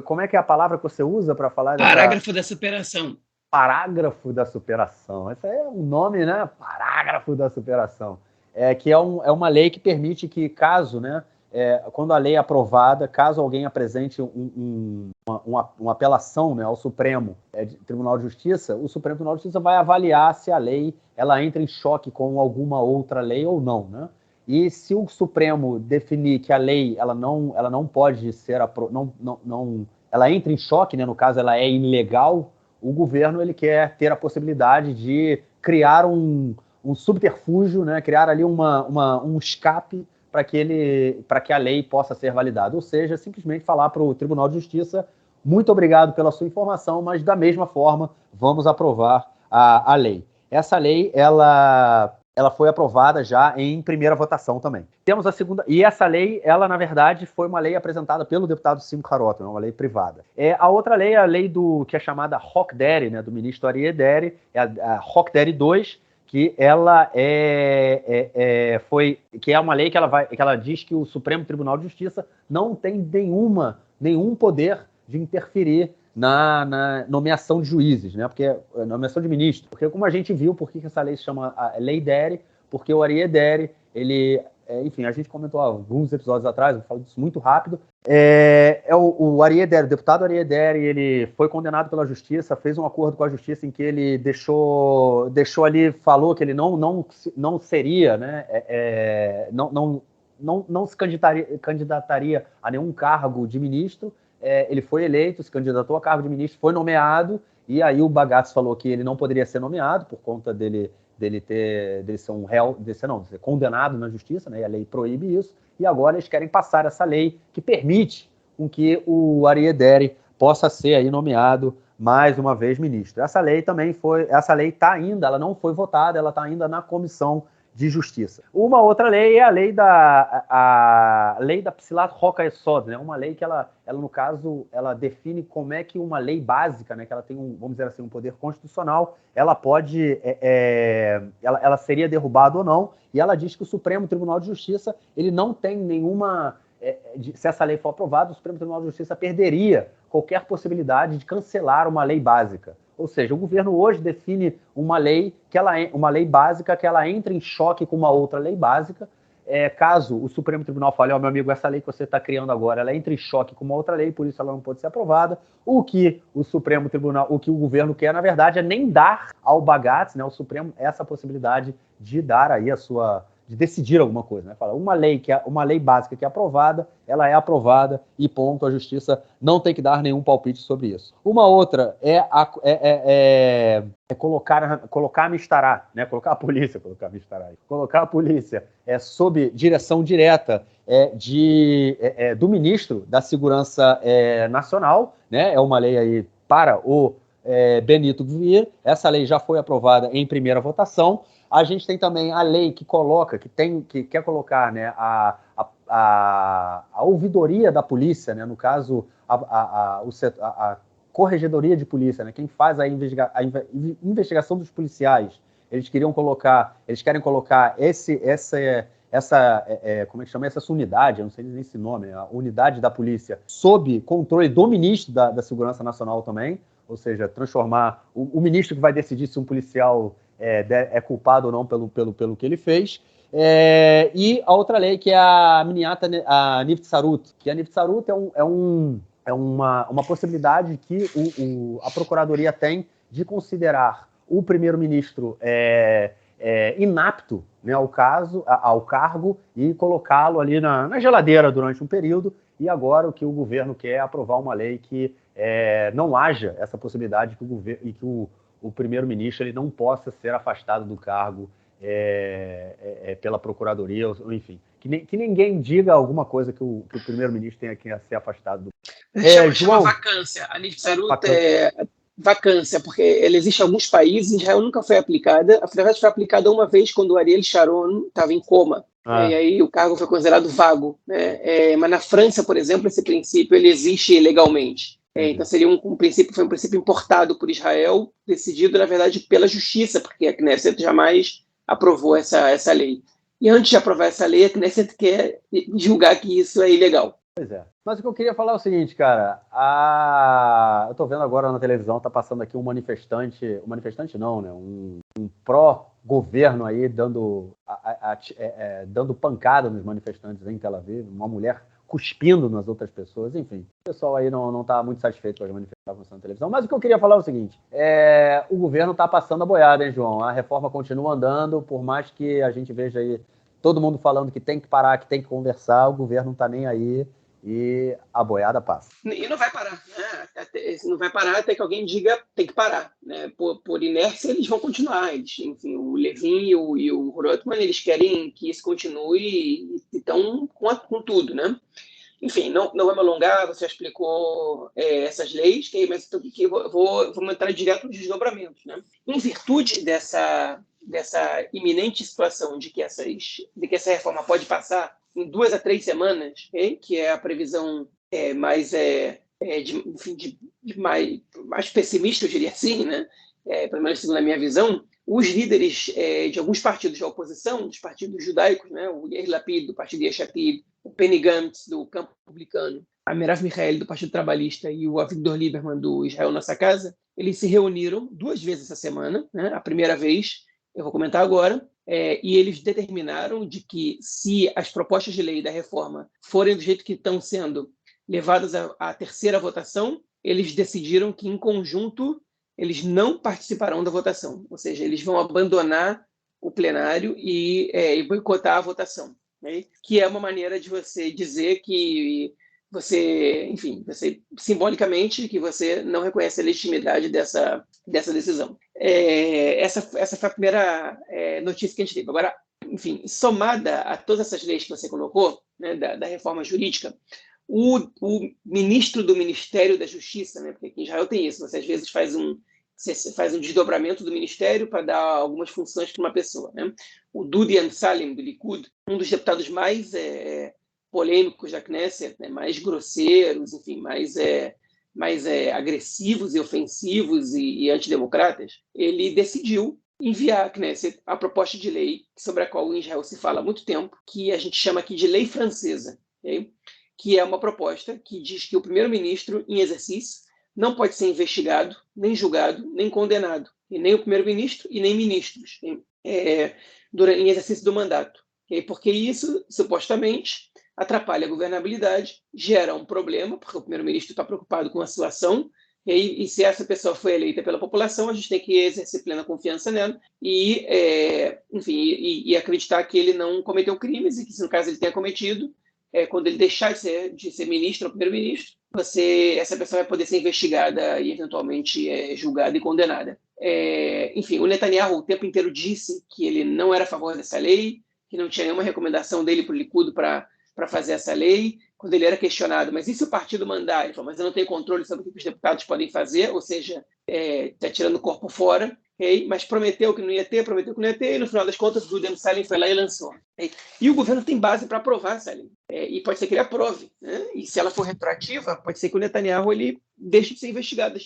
como é que é a palavra que você usa para falar dessa... Parágrafo da superação. Parágrafo da superação. Esse é um nome, né, Parágrafo da superação. Que é uma lei que permite que, caso, né, quando a lei é aprovada, caso alguém apresente uma apelação, né, ao Supremo Tribunal de Justiça, o Supremo Tribunal de Justiça vai avaliar se a lei ela entra em choque com alguma outra lei ou não, né? E se o Supremo definir que a lei ela não pode ser ela entra em choque, né, no caso ela é ilegal, o governo ele quer ter a possibilidade de criar um subterfúgio, né, criar ali um escape para que a lei possa ser validada. Ou seja, simplesmente falar para o Tribunal de Justiça: muito obrigado pela sua informação, mas da mesma forma vamos aprovar a lei. Essa lei ela foi aprovada já em primeira votação também. Temos a segunda, e essa lei, ela na verdade foi uma lei apresentada pelo deputado Simcha Rothman, uma lei privada. A outra lei é a lei que é chamada Hok Deri, né, do ministro Aryeh Deri, é a Hok Deri 2, que ela que é uma lei que ela diz que o Supremo Tribunal de Justiça não tem nenhum poder de interferir na nomeação de juízes, né? Porque nomeação de ministros. Porque, como a gente viu, por que essa lei se chama a Lei Deri? Porque o Aryeh Deri, ele... enfim, a gente comentou alguns episódios atrás, eu falo disso muito rápido. O Aryeh Deri, o deputado Aryeh Deri, ele foi condenado pela justiça, fez um acordo com a justiça em que ele deixou ali, falou que ele não seria, né, não se candidataria a nenhum cargo de ministro. Ele foi eleito, se candidatou a cargo de ministro, foi nomeado, e aí o Bagatz falou que ele não poderia ser nomeado por conta dele ser um réu, de ser condenado na justiça, né? E a lei proíbe isso, e agora eles querem passar essa lei que permite com que o Aryeh Deri possa ser aí nomeado mais uma vez ministro. Essa lei está ainda, ela não foi votada, ela está ainda na Comissão de Justiça. Uma outra lei é a lei da Psilat Hok HaYesod, né? Uma lei que ela, no caso, ela define como é que uma lei básica, né, que ela tem vamos dizer assim, um poder constitucional, ela pode, ela seria derrubada ou não, e ela diz que o Supremo Tribunal de Justiça, ele não tem nenhuma, se essa lei for aprovada, o Supremo Tribunal de Justiça perderia qualquer possibilidade de cancelar uma lei básica. Ou seja, o governo hoje define uma lei básica que ela entra em choque com uma outra lei básica. Caso o Supremo Tribunal fale: meu amigo, essa lei que você está criando agora, ela entra em choque com uma outra lei, por isso ela não pode ser aprovada. O que o governo quer, na verdade, é nem dar ao Bagatz, né, ao Supremo, essa possibilidade de dar aí de decidir alguma coisa, né? Fala, uma lei básica que é aprovada, ela é aprovada e ponto, a justiça não tem que dar nenhum palpite sobre isso. Uma outra é colocar a Mistará, né? Colocar a polícia sob direção direta do ministro da Segurança Nacional, né? É uma lei aí para o Benito Gvir. Essa lei já foi aprovada em primeira votação. A gente tem também a lei que quer colocar, né, a ouvidoria da polícia, né, no caso, a corregedoria de polícia, né, quem faz a investigação dos policiais. Eles querem colocar como é que chama? Essa unidade, eu não sei nem esse nome, a unidade da polícia, sob controle do ministro da Segurança Nacional também, ou seja, transformar o ministro que vai decidir se um policial é culpado ou não pelo que ele fez. E a outra lei, que é a Nivtzarut, que a Nivtzarut é uma possibilidade que a Procuradoria tem de considerar o primeiro-ministro inapto, né, ao cargo e colocá-lo ali na geladeira durante um período. E agora o que o governo quer é aprovar uma lei que não haja essa possibilidade que o primeiro-ministro ele não possa ser afastado do cargo pela Procuradoria, ou enfim, que ninguém diga alguma coisa que o primeiro-ministro tenha que ser afastado do cargo. Chama João, vacância. A Nibsaruta vacância, porque ela existe em alguns países, em Israel nunca foi aplicada. A verdade foi aplicada uma vez quando o Ariel Sharon estava em coma. E aí o cargo foi considerado vago, né? Mas na França, por exemplo, esse princípio ele existe legalmente. Então seria um princípio, foi um princípio importado por Israel, decidido, na verdade, pela justiça, porque a Knesset jamais aprovou essa lei. E antes de aprovar essa lei, a Knesset quer julgar que isso é ilegal. Pois é. Mas o que eu queria falar é o seguinte, cara. Eu tô vendo agora na televisão, tá passando aqui um manifestante não, né? Um pró-governo aí dando pancada nos manifestantes em Tel Aviv, uma mulher cuspindo nas outras pessoas, enfim. O pessoal aí não tá muito satisfeito com as manifestações na televisão. Mas o que eu queria falar é o seguinte, o governo tá passando a boiada, hein, João? A reforma continua andando, por mais que a gente veja aí todo mundo falando que tem que parar, que tem que conversar, o governo não tá nem aí. E a boiada passa. E não vai parar, né? Não vai parar até que alguém diga tem que parar, né? Por inércia eles vão continuar. Enfim, o Levin e o Rotman, eles querem que isso continue e estão com tudo, né? Enfim, não vou me alongar, você já explicou essas leis, mas eu vou entrar direto nos desdobramentos, né? Em virtude dessa iminente situação de que essa reforma pode passar em 2 a 3 semanas, que é a previsão mais mais pessimista, eu diria assim, né? Pelo menos segundo a minha visão, os líderes de alguns partidos da oposição, dos partidos judaicos, né? O Yair Lapid, do partido Yesh Atid, o Benny Gantz, do campo republicano, a Merav Michaeli, do Partido Trabalhista, e o Avigdor Lieberman, do Israel Nossa Casa, eles se reuniram 2 vezes essa semana, né? A primeira vez, eu vou comentar agora, e eles determinaram de que se as propostas de lei da reforma forem do jeito que estão sendo levadas à terceira votação, eles decidiram que, em conjunto, eles não participarão da votação, ou seja, eles vão abandonar o plenário e boicotar a votação, né? Que é uma maneira de você dizer que você simbolicamente, que você não reconhece a legitimidade dessa decisão. Essa foi a primeira notícia que a gente teve. Agora, enfim, somada a todas essas leis que você colocou, né, da reforma jurídica, o ministro do Ministério da Justiça, né, porque aqui em Israel tem isso, você às vezes faz um desdobramento do ministério para dar algumas funções para uma pessoa, né? O Dudi Amsallem, do Likud, um dos deputados mais polêmicos da Knesset, né, mais grosseiros, enfim, mais agressivos e ofensivos e antidemocratas, ele decidiu enviar à Knesset a proposta de lei sobre a qual em Israel se fala há muito tempo, que a gente chama aqui de lei francesa, okay? Que é uma proposta que diz que o primeiro-ministro em exercício não pode ser investigado, nem julgado, nem condenado, e nem o primeiro-ministro e nem ministros em exercício do mandato, okay? Porque isso, supostamente, atrapalha a governabilidade, gera um problema, porque o primeiro-ministro está preocupado com a situação, e se essa pessoa foi eleita pela população, a gente tem que exercer plena confiança nela e acreditar que ele não cometeu crimes e que, se no caso ele tenha cometido, quando ele deixar de ser ministro ou primeiro-ministro, essa pessoa vai poder ser investigada e eventualmente julgada e condenada. Enfim, o Netanyahu o tempo inteiro disse que ele não era a favor dessa lei, que não tinha nenhuma recomendação dele para o Likud para fazer essa lei. Quando ele era questionado, mas e se o partido mandar? Ele falou, mas eu não tenho controle sobre o que os deputados podem fazer, ou seja, está tirando o corpo fora, okay? Mas prometeu que não ia ter, e no final das contas o Dudi Amsallem foi lá e lançou. Okay? E o governo tem base para aprovar essa lei, e pode ser que ele aprove, né? E se ela for retroativa, pode ser que o Netanyahu ele deixe de ser investigado,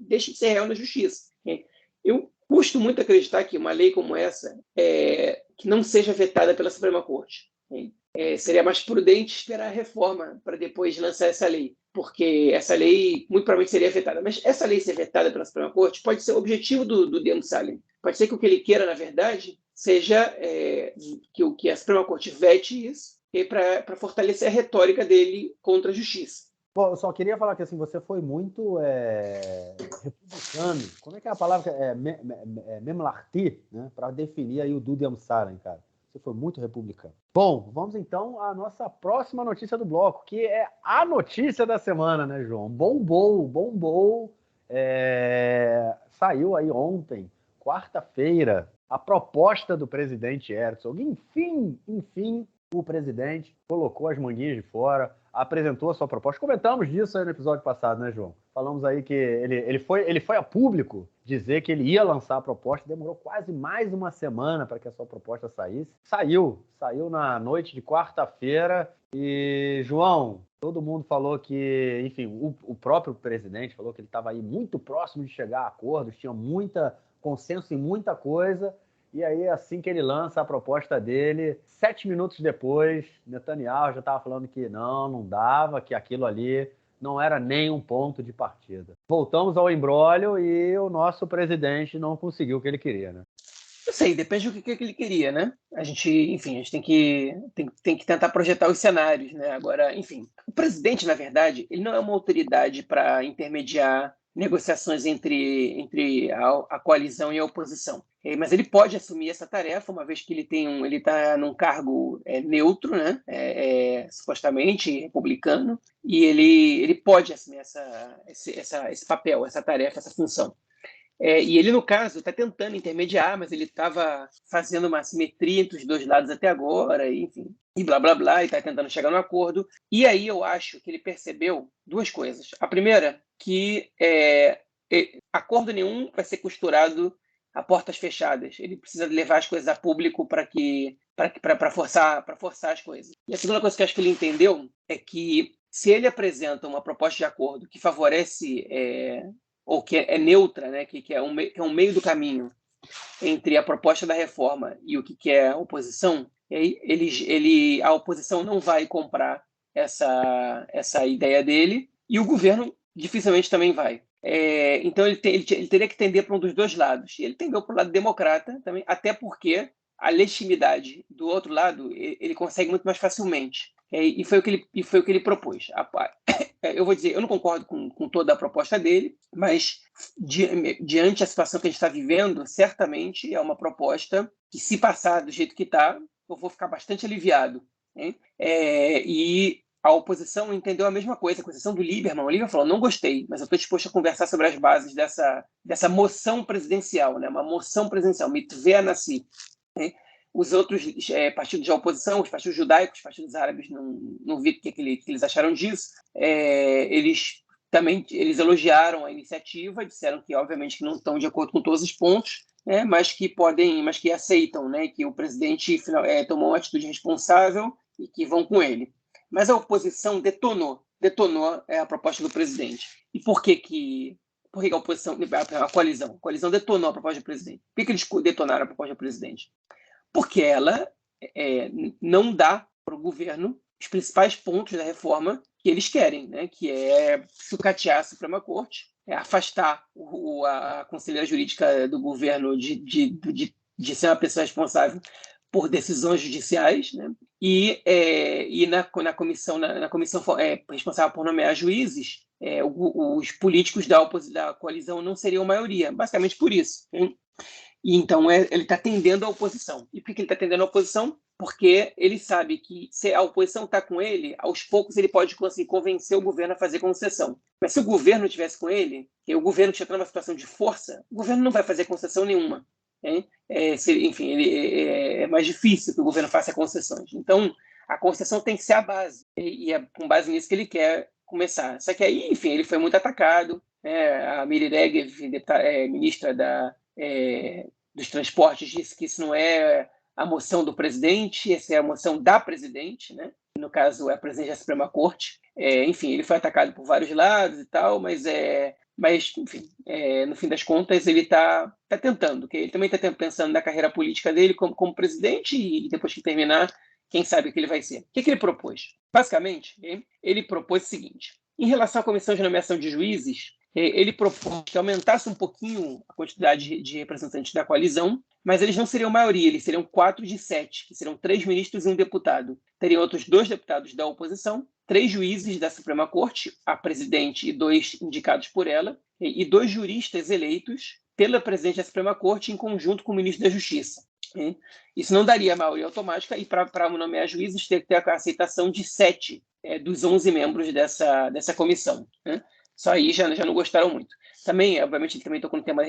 deixe de ser réu na justiça. Okay? Eu custo muito acreditar que uma lei como essa que não seja vetada pela Suprema Corte. Okay? Seria mais prudente esperar a reforma para depois lançar essa lei, porque essa lei muito provavelmente seria vetada. Mas essa lei ser vetada pela Suprema Corte pode ser o objetivo do Dudi Amsallem. Pode ser que o que ele queira, na verdade, seja que a Suprema Corte vete isso para fortalecer a retórica dele contra a justiça. Bom, eu só queria falar que assim, você foi muito republicano. Como é que é a palavra? Memlarti, né? Para definir aí o Dudi Amsaren, cara. Você foi muito republicano. Bom, vamos então à nossa próxima notícia do bloco, que é a notícia da semana, né, João? Bombou. Saiu aí ontem, quarta-feira, a proposta do presidente Herzog. Enfim, o presidente colocou as manguinhas de fora, apresentou a sua proposta. Comentamos disso aí no episódio passado, né, João? Falamos aí que ele foi a público dizer que ele ia lançar a proposta, demorou quase mais uma semana para que a sua proposta saísse. Saiu na noite de quarta-feira e, João, todo mundo falou que, enfim, o próprio presidente falou que ele estava aí muito próximo de chegar a acordos, tinha consenso em muita coisa. E aí, assim que ele lança a proposta dele, 7 minutos depois, Netanyahu já estava falando que não dava, que aquilo ali não era nem um ponto de partida. Voltamos ao imbróglio e o nosso presidente não conseguiu o que ele queria, né? Eu sei, depende do que ele queria, né? A gente tem que tentar projetar os cenários, né? Agora, enfim, o presidente, na verdade, ele não é uma autoridade para intermediar negociações entre a coalizão e a oposição. Mas ele pode assumir essa tarefa, uma vez que ele está num cargo neutro, né? Supostamente republicano, e ele pode assumir esse papel, essa tarefa, essa função. E ele, no caso, está tentando intermediar, mas ele estava fazendo uma simetria entre os dois lados até agora, enfim, e blá, blá, blá, e está tentando chegar no acordo. E aí eu acho que ele percebeu duas coisas. A primeira, que acordo nenhum vai ser costurado a portas fechadas. Ele precisa levar as coisas a público para forçar as coisas. E a segunda coisa que eu acho que ele entendeu é que se ele apresenta uma proposta de acordo que favorece ou que é neutra, né, que é um meio do caminho entre a proposta da reforma e o que é a oposição, a oposição não vai comprar essa ideia dele e o governo dificilmente também vai. Então ele teria que tender para um dos dois lados. E ele tendeu para o lado democrata também, até porque a legitimidade do outro lado ele consegue muito mais facilmente. E foi o que ele propôs. Eu vou dizer, eu não concordo com toda a proposta dele, mas diante da situação que a gente está vivendo, certamente é uma proposta que, se passar do jeito que está, eu vou ficar bastante aliviado. Hein? E a oposição entendeu a mesma coisa, com exceção do Lieberman. O Lieberman falou, não gostei, mas eu estou disposto a conversar sobre as bases dessa moção presidencial, né? Uma moção presidencial, Mitveh Anassi. Os outros partidos da oposição, os partidos judaicos, os partidos árabes, não vi o que eles acharam disso. Eles elogiaram a iniciativa, disseram que, obviamente, que não estão de acordo com todos os pontos, né, mas que aceitam, né, que o presidente tomou uma atitude responsável e que vão com ele. Mas a oposição detonou a proposta do presidente. E por que a oposição, a coalizão detonou a proposta do presidente? Por que eles detonaram a proposta do presidente? Porque ela não dá para o governo os principais pontos da reforma que eles querem, né? Que é sucatear a Suprema Corte, afastar a conselheira jurídica do governo de ser uma pessoa responsável por decisões judiciais, né? E na comissão responsável por nomear juízes, os políticos da coalizão não seriam maioria, basicamente por isso. Hein? E então ele está tendendo à oposição. E por que ele está tendendo à oposição? Porque ele sabe que se a oposição está com ele, aos poucos ele pode conseguir convencer o governo a fazer concessão. Mas se o governo estivesse com ele, e o governo estiver numa situação de força, o governo não vai fazer concessão nenhuma. Enfim, é mais difícil que o governo faça concessões. Então, a concessão tem que ser a base. E é com base nisso que ele quer começar. Só que aí, enfim, ele foi muito atacado. A Miri Regev, ministra dos transportes, disse que isso não é a moção do presidente, essa é a moção da presidente, né? No caso, é a presidente da Suprema Corte. Enfim, ele foi atacado por vários lados e tal, mas enfim, no fim das contas, ele está tentando, que ele também está pensando na carreira política dele como presidente e depois que terminar, quem sabe o que ele vai ser. O que ele propôs? Basicamente, ele propôs o seguinte: em relação à comissão de nomeação de juízes, ele propôs que aumentasse um pouquinho a quantidade de representantes da coalizão, mas eles não seriam maioria, eles seriam 4 de 7, que seriam 3 ministros e um deputado. Teriam outros 2 deputados da oposição 3 juízes da Suprema Corte, a presidente e 2 indicados por ela, e 2 juristas eleitos pela presidente da Suprema Corte em conjunto com o ministro da Justiça. Isso não daria a maioria automática, e para nomear juízes tem que ter a aceitação de 7 dos 11 membros dessa comissão. Só aí já não gostaram muito. Também, obviamente, ele também tocou no tema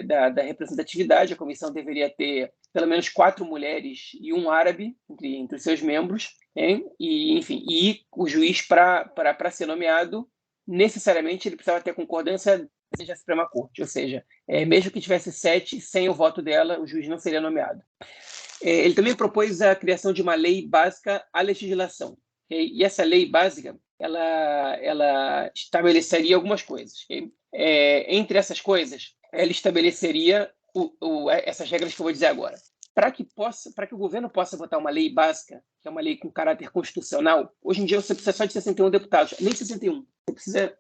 da representatividade. A comissão deveria ter pelo menos 4 mulheres e um árabe entre os seus membros. E, enfim, e o juiz, para ser nomeado, necessariamente ele precisava ter a concordância da Suprema Corte. Ou seja, mesmo que tivesse 7, sem o voto dela, o juiz não seria nomeado. Ele também propôs a criação de uma lei básica à legislação. E essa lei básica, ela estabeleceria algumas coisas. Entre essas coisas, ela estabeleceria essas regras que eu vou dizer agora. Para que o governo possa votar uma lei básica, que é uma lei com caráter constitucional, hoje em dia você precisa só de 61 deputados, nem 61. Você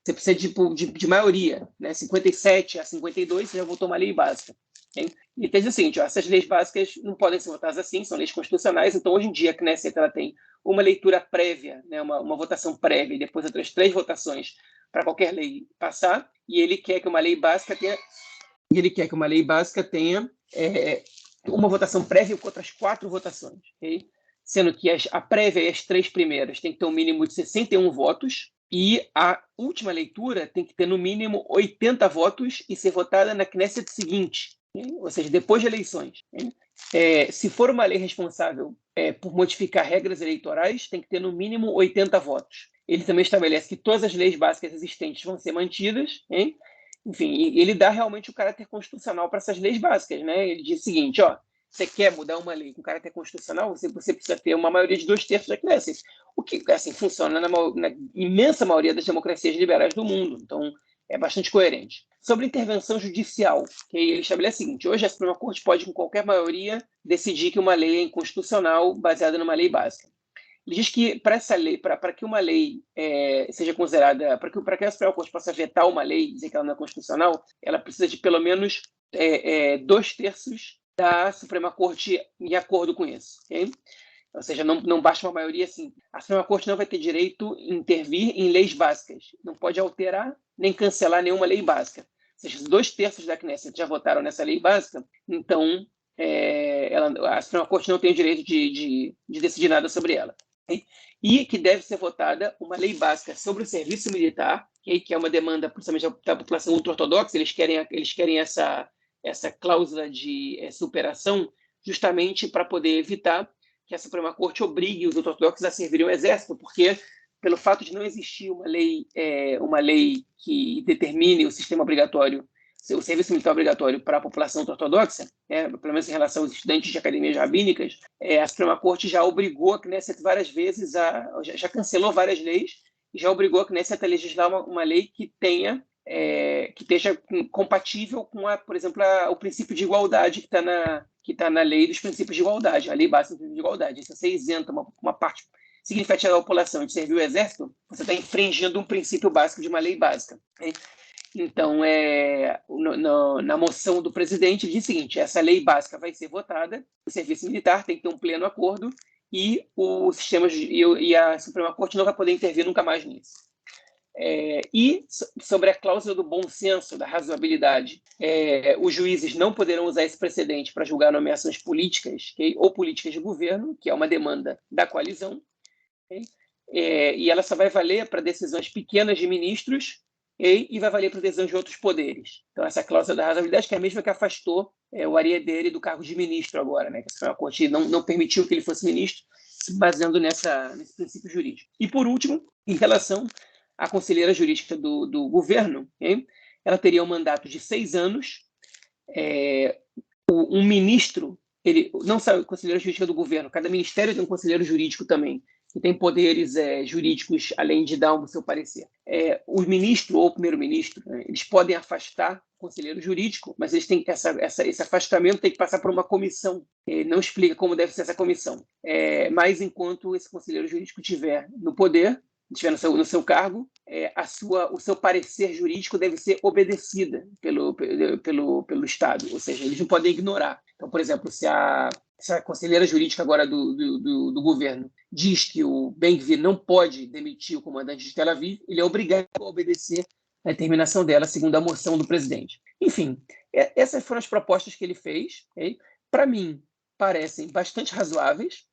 precisa de maioria, né? 57 a 52, você já votou uma lei básica. E tem o seguinte, essas leis básicas não podem ser votadas assim, são leis constitucionais, então hoje em dia a Knesset ela tem uma leitura prévia, né, uma votação prévia, e depois outras 3 votações para qualquer lei passar, e ele quer que uma lei básica tenha uma votação prévia com outras 4 votações, okay? Sendo que a prévia e as 3 primeiras tem que ter um mínimo de 61 votos, e a última leitura tem que ter no mínimo 80 votos e ser votada na Knesset seguinte, ou seja, depois de eleições. Se for uma lei responsável por modificar regras eleitorais, tem que ter no mínimo 80 votos. Ele também estabelece que todas as leis básicas existentes vão ser mantidas. Enfim, ele dá realmente o caráter constitucional para essas leis básicas. Ele diz o seguinte, você quer mudar uma lei com caráter constitucional, você precisa ter uma maioria de 2/3 da Knesset, o que assim, funciona na imensa maioria das democracias liberais do mundo. Então, é bastante coerente. Sobre intervenção judicial, ele estabelece o seguinte: hoje a Suprema Corte pode, com qualquer maioria, decidir que uma lei é inconstitucional baseada numa lei básica. Ele diz que para que uma lei seja considerada, para que a Suprema Corte possa vetar uma lei e dizer que ela não é constitucional, ela precisa de pelo menos 2/3 da Suprema Corte em acordo com isso. Okay? Ou seja, não basta uma maioria assim. A Suprema Corte não vai ter direito a intervir em leis básicas. Não pode alterar nem cancelar nenhuma lei básica. Ou seja, 2/3 da Knesset já votaram nessa lei básica, então a Suprema Corte não tem o direito de decidir nada sobre ela. Okay? E que deve ser votada uma lei básica sobre o serviço militar, okay? Que é uma demanda, principalmente da população ultra-ortodoxa. Eles querem essa cláusula de superação justamente para poder evitar que a Suprema Corte obrigue os ultra-ortodoxos a servirem o exército, porque pelo fato de não existir uma lei que determine o sistema obrigatório, o serviço militar obrigatório para a população ortodoxa, pelo menos em relação aos estudantes de academias rabínicas, a Suprema Corte já obrigou a Knesset várias vezes, já cancelou várias leis, e já obrigou a Knesset a legislar uma lei que esteja compatível com, por exemplo, o princípio de igualdade que está na lei dos princípios de igualdade, a lei básica dos princípios de igualdade. Se você isenta uma parte significativa da população de servir o exército, você está infringindo um princípio básico de uma lei básica. Okay? Então, na moção do presidente, diz o seguinte: essa lei básica vai ser votada, o serviço militar tem que ter um pleno acordo e a Suprema Corte não vai poder intervir nunca mais nisso. E sobre a cláusula do bom senso, da razoabilidade, os juízes não poderão usar esse precedente para julgar nomeações políticas, okay? Ou políticas de governo, que é uma demanda da coalizão, okay? E ela só vai valer para decisões pequenas de ministros, okay? E vai valer para decisões de outros poderes. Então, essa cláusula da razoabilidade, que é a mesma que afastou o Ariadne do cargo de ministro agora, né? Que a Suprema Corte não permitiu que ele fosse ministro, se baseando nesse princípio jurídico. E, por último, em relação à conselheira jurídica do governo, okay? Ela teria um mandato de 6 anos. Um ministro, ele não só conselheira jurídica do governo, cada ministério tem um conselheiro jurídico também, que tem poderes jurídicos, além de dar o seu parecer. O ministro ou o primeiro-ministro, né, eles podem afastar o conselheiro jurídico, mas eles têm esse afastamento tem que passar por uma comissão. Ele não explica como deve ser essa comissão. Mas enquanto esse conselheiro jurídico estiver no poder, estiver no seu cargo, o seu parecer jurídico deve ser obedecida pelo Estado, ou seja, eles não podem ignorar. Então, por exemplo, se a essa conselheira jurídica agora do governo, diz que o Ben-Gvir não pode demitir o comandante de Tel Aviv, ele é obrigado a obedecer a determinação dela, segundo a moção do presidente. Enfim, essas foram as propostas que ele fez. Okay? Para mim, parecem bastante razoáveis.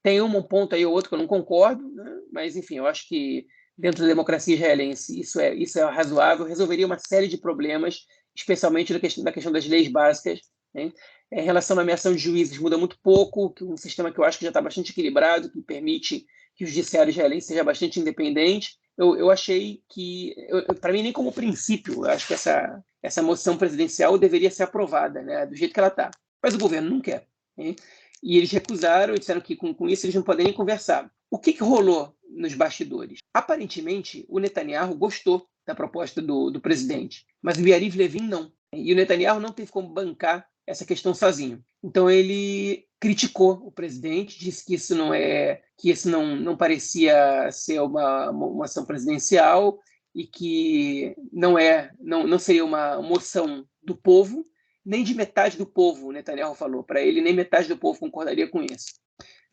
Tem um ponto aí ou outro que eu não concordo, né? Mas, enfim, eu acho que dentro da democracia israelense isso é razoável, resolveria uma série de problemas, especialmente da questão das leis básicas. Né? Em relação à nomeação de juízes, muda muito pouco, um sistema que eu acho que já está bastante equilibrado, que permite que o judiciário israelense seja bastante independente. Eu achei que, para mim, nem como princípio, eu acho que essa moção presidencial deveria ser aprovada, né, do jeito que ela está. Mas o governo não quer. Né? E eles recusaram e disseram que com isso eles não podem nem conversar. O que rolou nos bastidores? Aparentemente, o Netanyahu gostou da proposta do presidente, mas o Yariv Levin não. E o Netanyahu não teve como bancar essa questão sozinho. Então ele criticou o presidente, disse que isso não parecia ser uma ação presidencial e que não seria uma moção do povo, nem de metade do povo, o Netanyahu falou para ele, nem metade do povo concordaria com isso.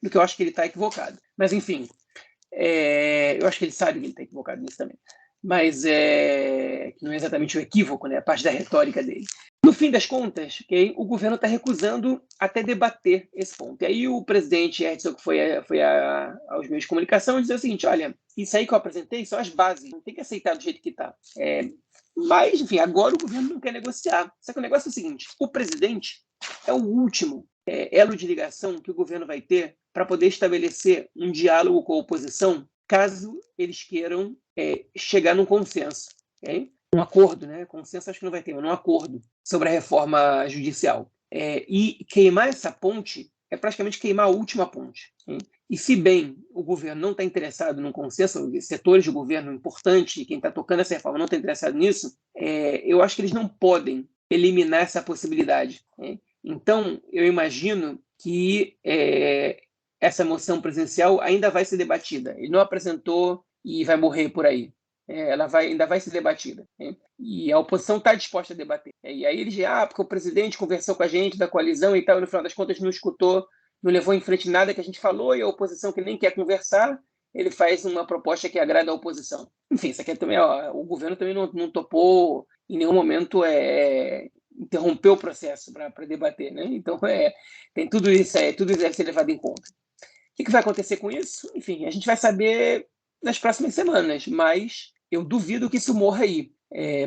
Do que eu acho que ele está equivocado. Mas, enfim, eu acho que ele sabe que ele está equivocado nisso também. Mas que não é exatamente o equívoco, né? A parte da retórica dele. No fim das contas, okay, o governo está recusando até debater esse ponto. E aí o presidente Herzog foi aos meios de comunicação e disse o seguinte, olha, isso aí que eu apresentei são as bases, não tem que aceitar do jeito que está. Mas, enfim, agora o governo não quer negociar. Só que o negócio é o seguinte, o presidente é o último elo de ligação que o governo vai ter para poder estabelecer um diálogo com a oposição, caso eles queiram chegar num consenso. Okay? Um acordo, né? Consenso acho que não vai ter, mas um acordo sobre a reforma judicial. E queimar essa ponte é praticamente queimar a última ponte. Okay? E se bem o governo não está interessado num consenso, setores do governo importantes, quem está tocando essa reforma não está interessado nisso, eu acho que eles não podem eliminar essa possibilidade. Okay? Então, eu imagino que essa moção presidencial ainda vai ser debatida. Ele não apresentou e vai morrer por aí. Ela ainda vai ser debatida. Né? E a oposição está disposta a debater. E aí eles dizem, porque o presidente conversou com a gente da coalizão e tal, e no final das contas não escutou, não levou em frente nada que a gente falou, e a oposição que nem quer conversar, ele faz uma proposta que agrada a oposição. Enfim, isso aqui também, o governo também não topou em nenhum momento interromper o processo para debater. Né? Então, tem tudo isso deve ser levado em conta. O que vai acontecer com isso? Enfim, a gente vai saber nas próximas semanas, mas eu duvido que isso morra aí.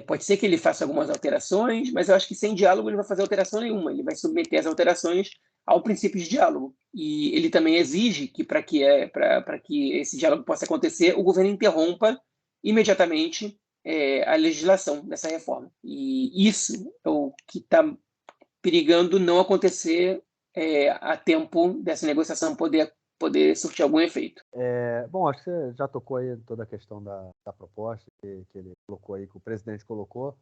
Pode ser que ele faça algumas alterações, mas eu acho que sem diálogo ele não vai fazer alteração nenhuma. Ele vai submeter as alterações ao princípio de diálogo. E ele também exige que, para que esse diálogo possa acontecer, o governo interrompa imediatamente a legislação dessa reforma. E isso é o que está perigando não acontecer a tempo dessa negociação poder surtir algum efeito. Bom, acho que você já tocou aí toda a questão da proposta que ele colocou aí, que o presidente colocou.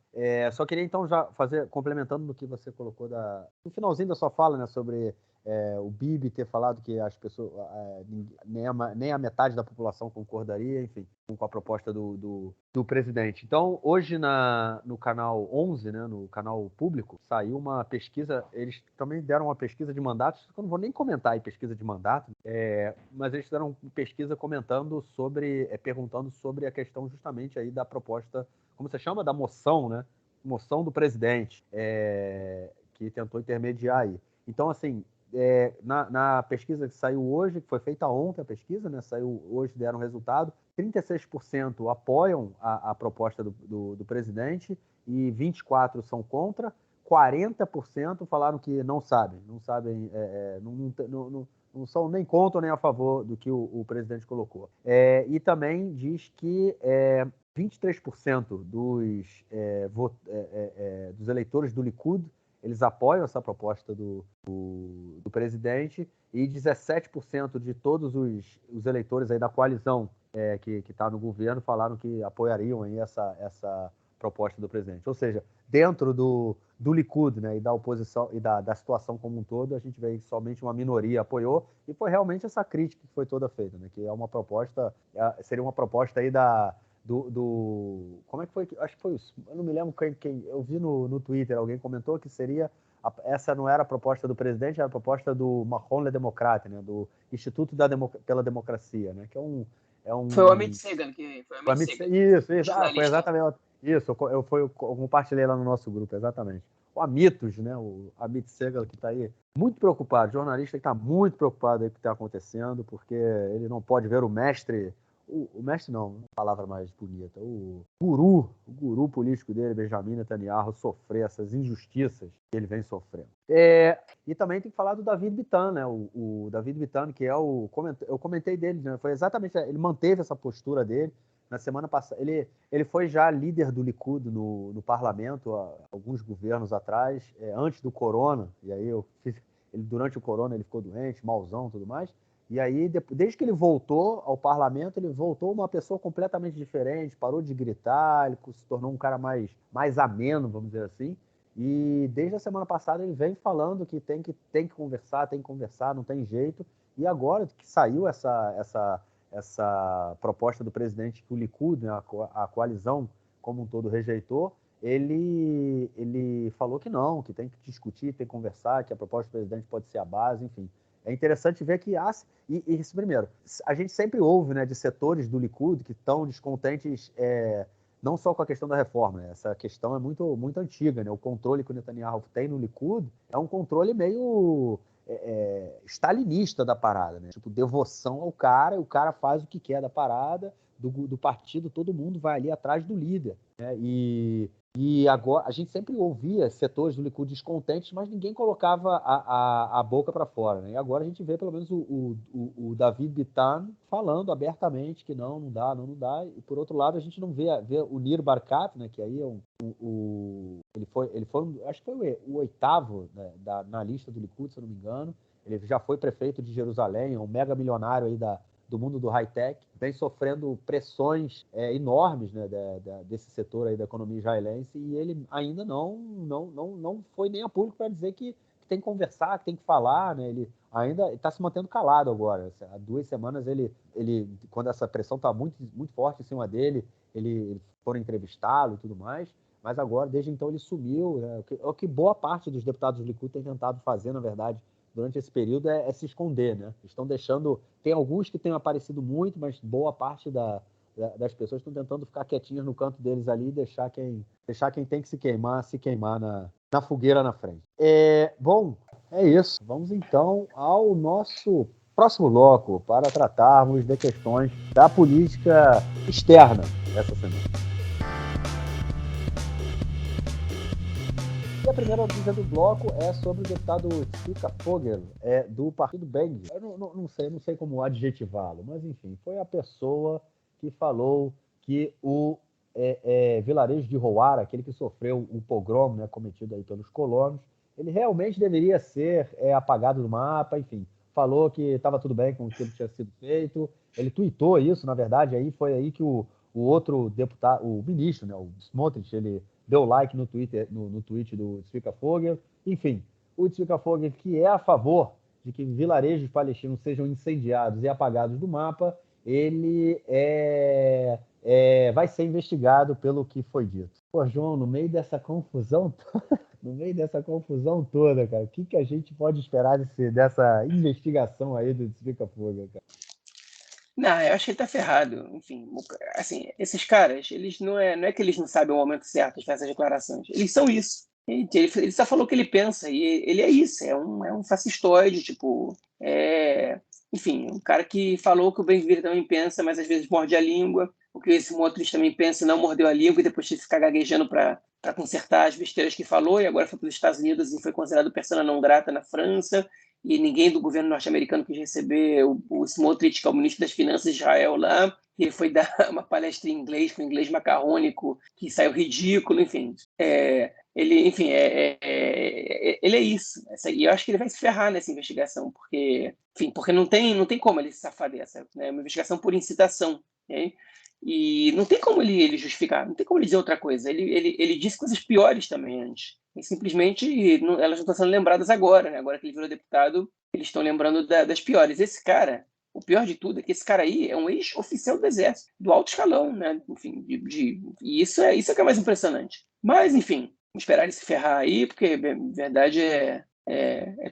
Só queria então já complementando no que você colocou no finalzinho da sua fala, né, sobre o Bibi ter falado que as pessoas, nem a metade da população concordaria, enfim, com a proposta do presidente. Então, hoje no canal 11, né, no canal público, saiu uma pesquisa, eles também deram uma pesquisa de mandatos, eu não vou nem comentar aí pesquisa de mandato, mas eles fizeram uma pesquisa perguntando sobre a questão justamente aí da proposta, como você chama? Da moção, né? Moção do presidente, que tentou intermediar aí. Então, assim, na pesquisa que saiu hoje, que foi feita ontem a pesquisa, né? Saiu hoje, deram resultado, 36% apoiam a proposta do presidente e 24% são contra, 40% falaram que não sabem, não são nem contra nem a favor do que o presidente colocou. E também diz que 23% dos eleitores do Likud, eles apoiam essa proposta do presidente, e 17% de todos os eleitores aí da coalizão que está no governo falaram que apoiariam aí essa proposta do presidente. Ou seja, dentro do Likud, né, e da oposição e da situação como um todo, a gente vê que somente uma minoria apoiou, e foi realmente essa crítica que foi toda feita, né, que é uma proposta, seria uma proposta aí como é que foi? Acho que foi isso. Eu não me lembro quem eu vi no Twitter, alguém comentou que seria essa não era a proposta do presidente, era a proposta do Macron Le Démocrate, né, do Instituto pela Democracia, né, que é um... Foi o Amit Segan que foi o Amit Segan. Isso. Foi exatamente isso. Eu compartilhei lá no nosso grupo, exatamente. O Amitos, né? O Amit Segal, que está aí muito preocupado, jornalista que está muito preocupado aí com o que está acontecendo, porque ele não pode ver o mestre, o mestre não, uma palavra mais bonita, o guru político dele, Benjamin Netanyahu, sofrer essas injustiças que ele vem sofrendo. E também tem que falar do David Bitan, né? O David Bitan, que é eu comentei dele, né? Foi exatamente, ele manteve essa postura dele. Na semana passada, ele foi já líder do Likud no parlamento, alguns governos atrás, antes do corona, e aí durante o corona ele ficou doente, mauzão e tudo mais, e aí desde que ele voltou ao parlamento, ele voltou uma pessoa completamente diferente, parou de gritar, ele se tornou um cara mais ameno, vamos dizer assim, e desde a semana passada ele vem falando que tem que conversar, não tem jeito, e agora que saiu essa proposta do presidente que o Likud, né, a coalizão como um todo rejeitou, ele falou que não, que tem que discutir, tem que conversar, que a proposta do presidente pode ser a base, enfim. É interessante ver que isso primeiro, a gente sempre ouve, né, de setores do Likud que estão descontentes não só com a questão da reforma, né? Essa questão é muito, muito antiga, né? O controle que o Netanyahu tem no Likud é um controle meio stalinista da parada, né? Tipo, devoção ao cara, o cara faz o que quer da parada, do partido, todo mundo vai ali atrás do líder, né? E agora a gente sempre ouvia setores do Likud descontentes, mas ninguém colocava a boca para fora, né? E agora a gente vê pelo menos o David Bitan falando abertamente que não dá. E por outro lado a gente não vê o Nir Barkat, né? Que aí é ele foi acho que foi o oitavo, né, na lista do Likud, se eu não me engano. Ele já foi prefeito de Jerusalém, um mega milionário aí do mundo do high-tech, vem sofrendo pressões enormes, né, desse setor aí da economia israelense, e ele ainda não foi nem a público para dizer que tem que conversar, que tem que falar, né? Ele ainda está se mantendo calado agora. Há 2 semanas ele quando essa pressão está muito, muito forte em cima dele, ele foram entrevistá-lo e tudo mais, mas agora, desde então, ele sumiu, né? O que boa parte dos deputados do Likud tem tentado fazer, na verdade, durante esse período é se esconder, né? Estão deixando... Tem alguns que têm aparecido muito, mas boa parte das pessoas estão tentando ficar quietinhas no canto deles ali e deixar quem tem que se queimar na fogueira na frente. Bom, é isso. Vamos então ao nosso próximo bloco para tratarmos de questões da política externa essa semana. E a primeira notícia do bloco é sobre o deputado Tzvika Fogel, do partido Beng. Eu não sei como adjetivá-lo, mas enfim, foi a pessoa que falou que o vilarejo de Hawara, aquele que sofreu o pogrom, né, cometido aí pelos colonos, ele realmente deveria ser apagado do mapa, enfim. Falou que estava tudo bem com o que tinha sido feito. Ele tuitou isso, na verdade, aí foi aí que o outro deputado, o ministro, né, o Smotrich, ele deu like no Twitter, no tweet do Tzvika Fogel. Enfim, o Tzvika Fogel, que é a favor de que vilarejos palestinos sejam incendiados e apagados do mapa, ele vai ser investigado pelo que foi dito. Pô, João, no meio dessa confusão toda, cara, o que a gente pode esperar dessa investigação aí do Tzvika Fogel, cara? Não, eu acho que ele tá ferrado. Enfim, assim, esses caras, eles não é que eles não sabem o momento certo de fazer essas declarações. Eles são isso. Ele só falou o que ele pensa, e ele é isso, é um fascistoide, tipo, enfim, um cara que falou que o Ben-Gvir também pensa, mas às vezes morde a língua, o que esse Smotrich também pensa e não mordeu a língua, e depois teve que ficar gaguejando para consertar as besteiras que falou, e agora foi para os Estados Unidos e foi considerado persona não grata na França, e ninguém do governo norte-americano quis receber o Smotrich, que é o ministro das Finanças de Israel lá, e ele foi dar uma palestra em inglês, com inglês macarrônico, que saiu ridículo, enfim. Ele, enfim, ele é isso. E eu acho que ele vai se ferrar nessa investigação, porque não tem como ele se safar dessa. É uma investigação por incitação. Okay? E não tem como ele justificar, não tem como ele dizer outra coisa. Ele disse coisas piores também antes. E simplesmente elas não estão sendo lembradas agora. Né? Agora que ele virou deputado, eles estão lembrando das piores. Esse cara, o pior de tudo é que esse cara aí é um ex-oficial do Exército, do alto escalão, né? Enfim, e isso é que é mais impressionante. Mas, enfim, esperar ele se ferrar aí, porque na verdade é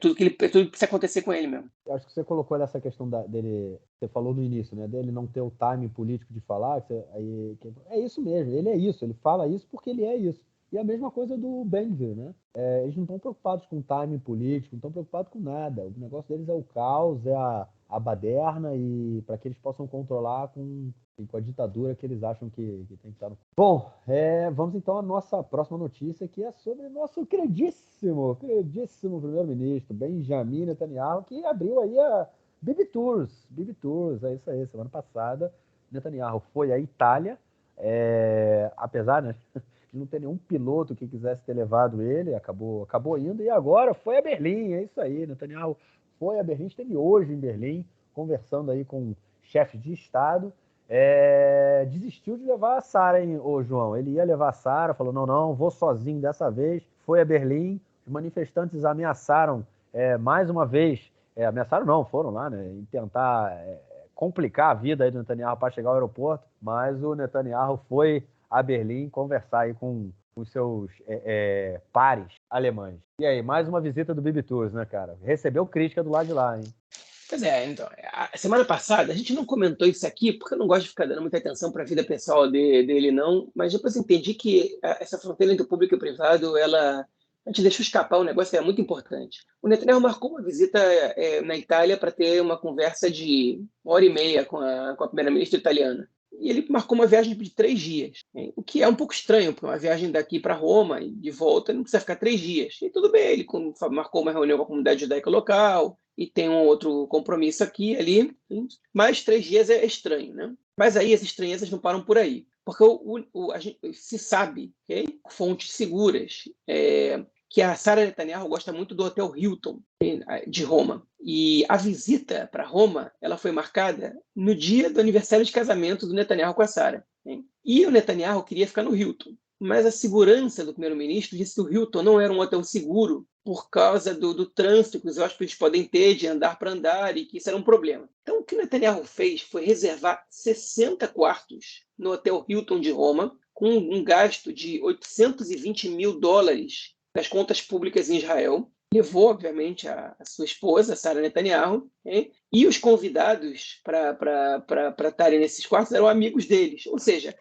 tudo que precisa acontecer com ele mesmo. Eu acho que você colocou essa questão dele, você falou no início, né, dele não ter o timing político de falar, é isso mesmo, ele é isso, ele fala isso porque ele é isso. E a mesma coisa do Ben-Gvir, né? Eles não estão preocupados com timing político, não estão preocupados com nada. O negócio deles é o caos, é a baderna, e para que eles possam controlar com a ditadura que eles acham que tem que estar no... Bom, vamos então à nossa próxima notícia, que é sobre nosso queridíssimo primeiro-ministro, Benjamin Netanyahu, que abriu aí a Bibi Tours, é isso aí, semana passada, Netanyahu foi à Itália, apesar, né, de não ter nenhum piloto que quisesse ter levado ele, acabou indo, e agora foi a Berlim, é isso aí, Netanyahu foi a Berlim, esteve hoje em Berlim, conversando aí com chefes de Estado, desistiu de levar a Sara, hein, ô João? Ele ia levar a Sara, falou, não, vou sozinho dessa vez, foi a Berlim, os manifestantes ameaçaram mais uma vez, ameaçaram não, foram lá, né, em tentar complicar a vida aí do Netanyahu para chegar ao aeroporto, mas o Netanyahu foi a Berlim conversar aí com os seus pares alemães. E aí, mais uma visita do Bibi Tours, né, cara? Recebeu crítica do lado de lá, hein? Pois então, a semana passada a gente não comentou isso aqui, porque eu não gosto de ficar dando muita atenção para a vida pessoal dele, não, mas depois entendi que essa fronteira entre o público e o privado, a gente deixou escapar um negócio que é muito importante. O Netanyahu marcou uma visita na Itália para ter uma conversa de 1h30 com a primeira-ministra italiana. E ele marcou uma viagem de 3 dias, né? O que é um pouco estranho, porque uma viagem daqui para Roma e de volta não precisa ficar 3 dias. E tudo bem, ele marcou uma reunião com a comunidade judaica local e tem um outro compromisso aqui e ali, mas 3 dias é estranho, né? Mas aí as estranhezas não param por aí, porque a gente se sabe, okay? Fontes seguras, que a Sara Netanyahu gosta muito do Hotel Hilton de Roma. E a visita para Roma, ela foi marcada no dia do aniversário de casamento do Netanyahu com a Sara. E o Netanyahu queria ficar no Hilton, mas a segurança do primeiro-ministro disse que o Hilton não era um hotel seguro por causa do trânsito que os hóspedes podem ter de andar para andar, e que isso era um problema. Então, o que o Netanyahu fez foi reservar 60 quartos no Hotel Hilton de Roma, com um gasto de $820 mil das contas públicas em Israel. Levou, obviamente, a sua esposa, Sara Netanyahu, e os convidados para estarem nesses quartos eram amigos deles. Ou seja,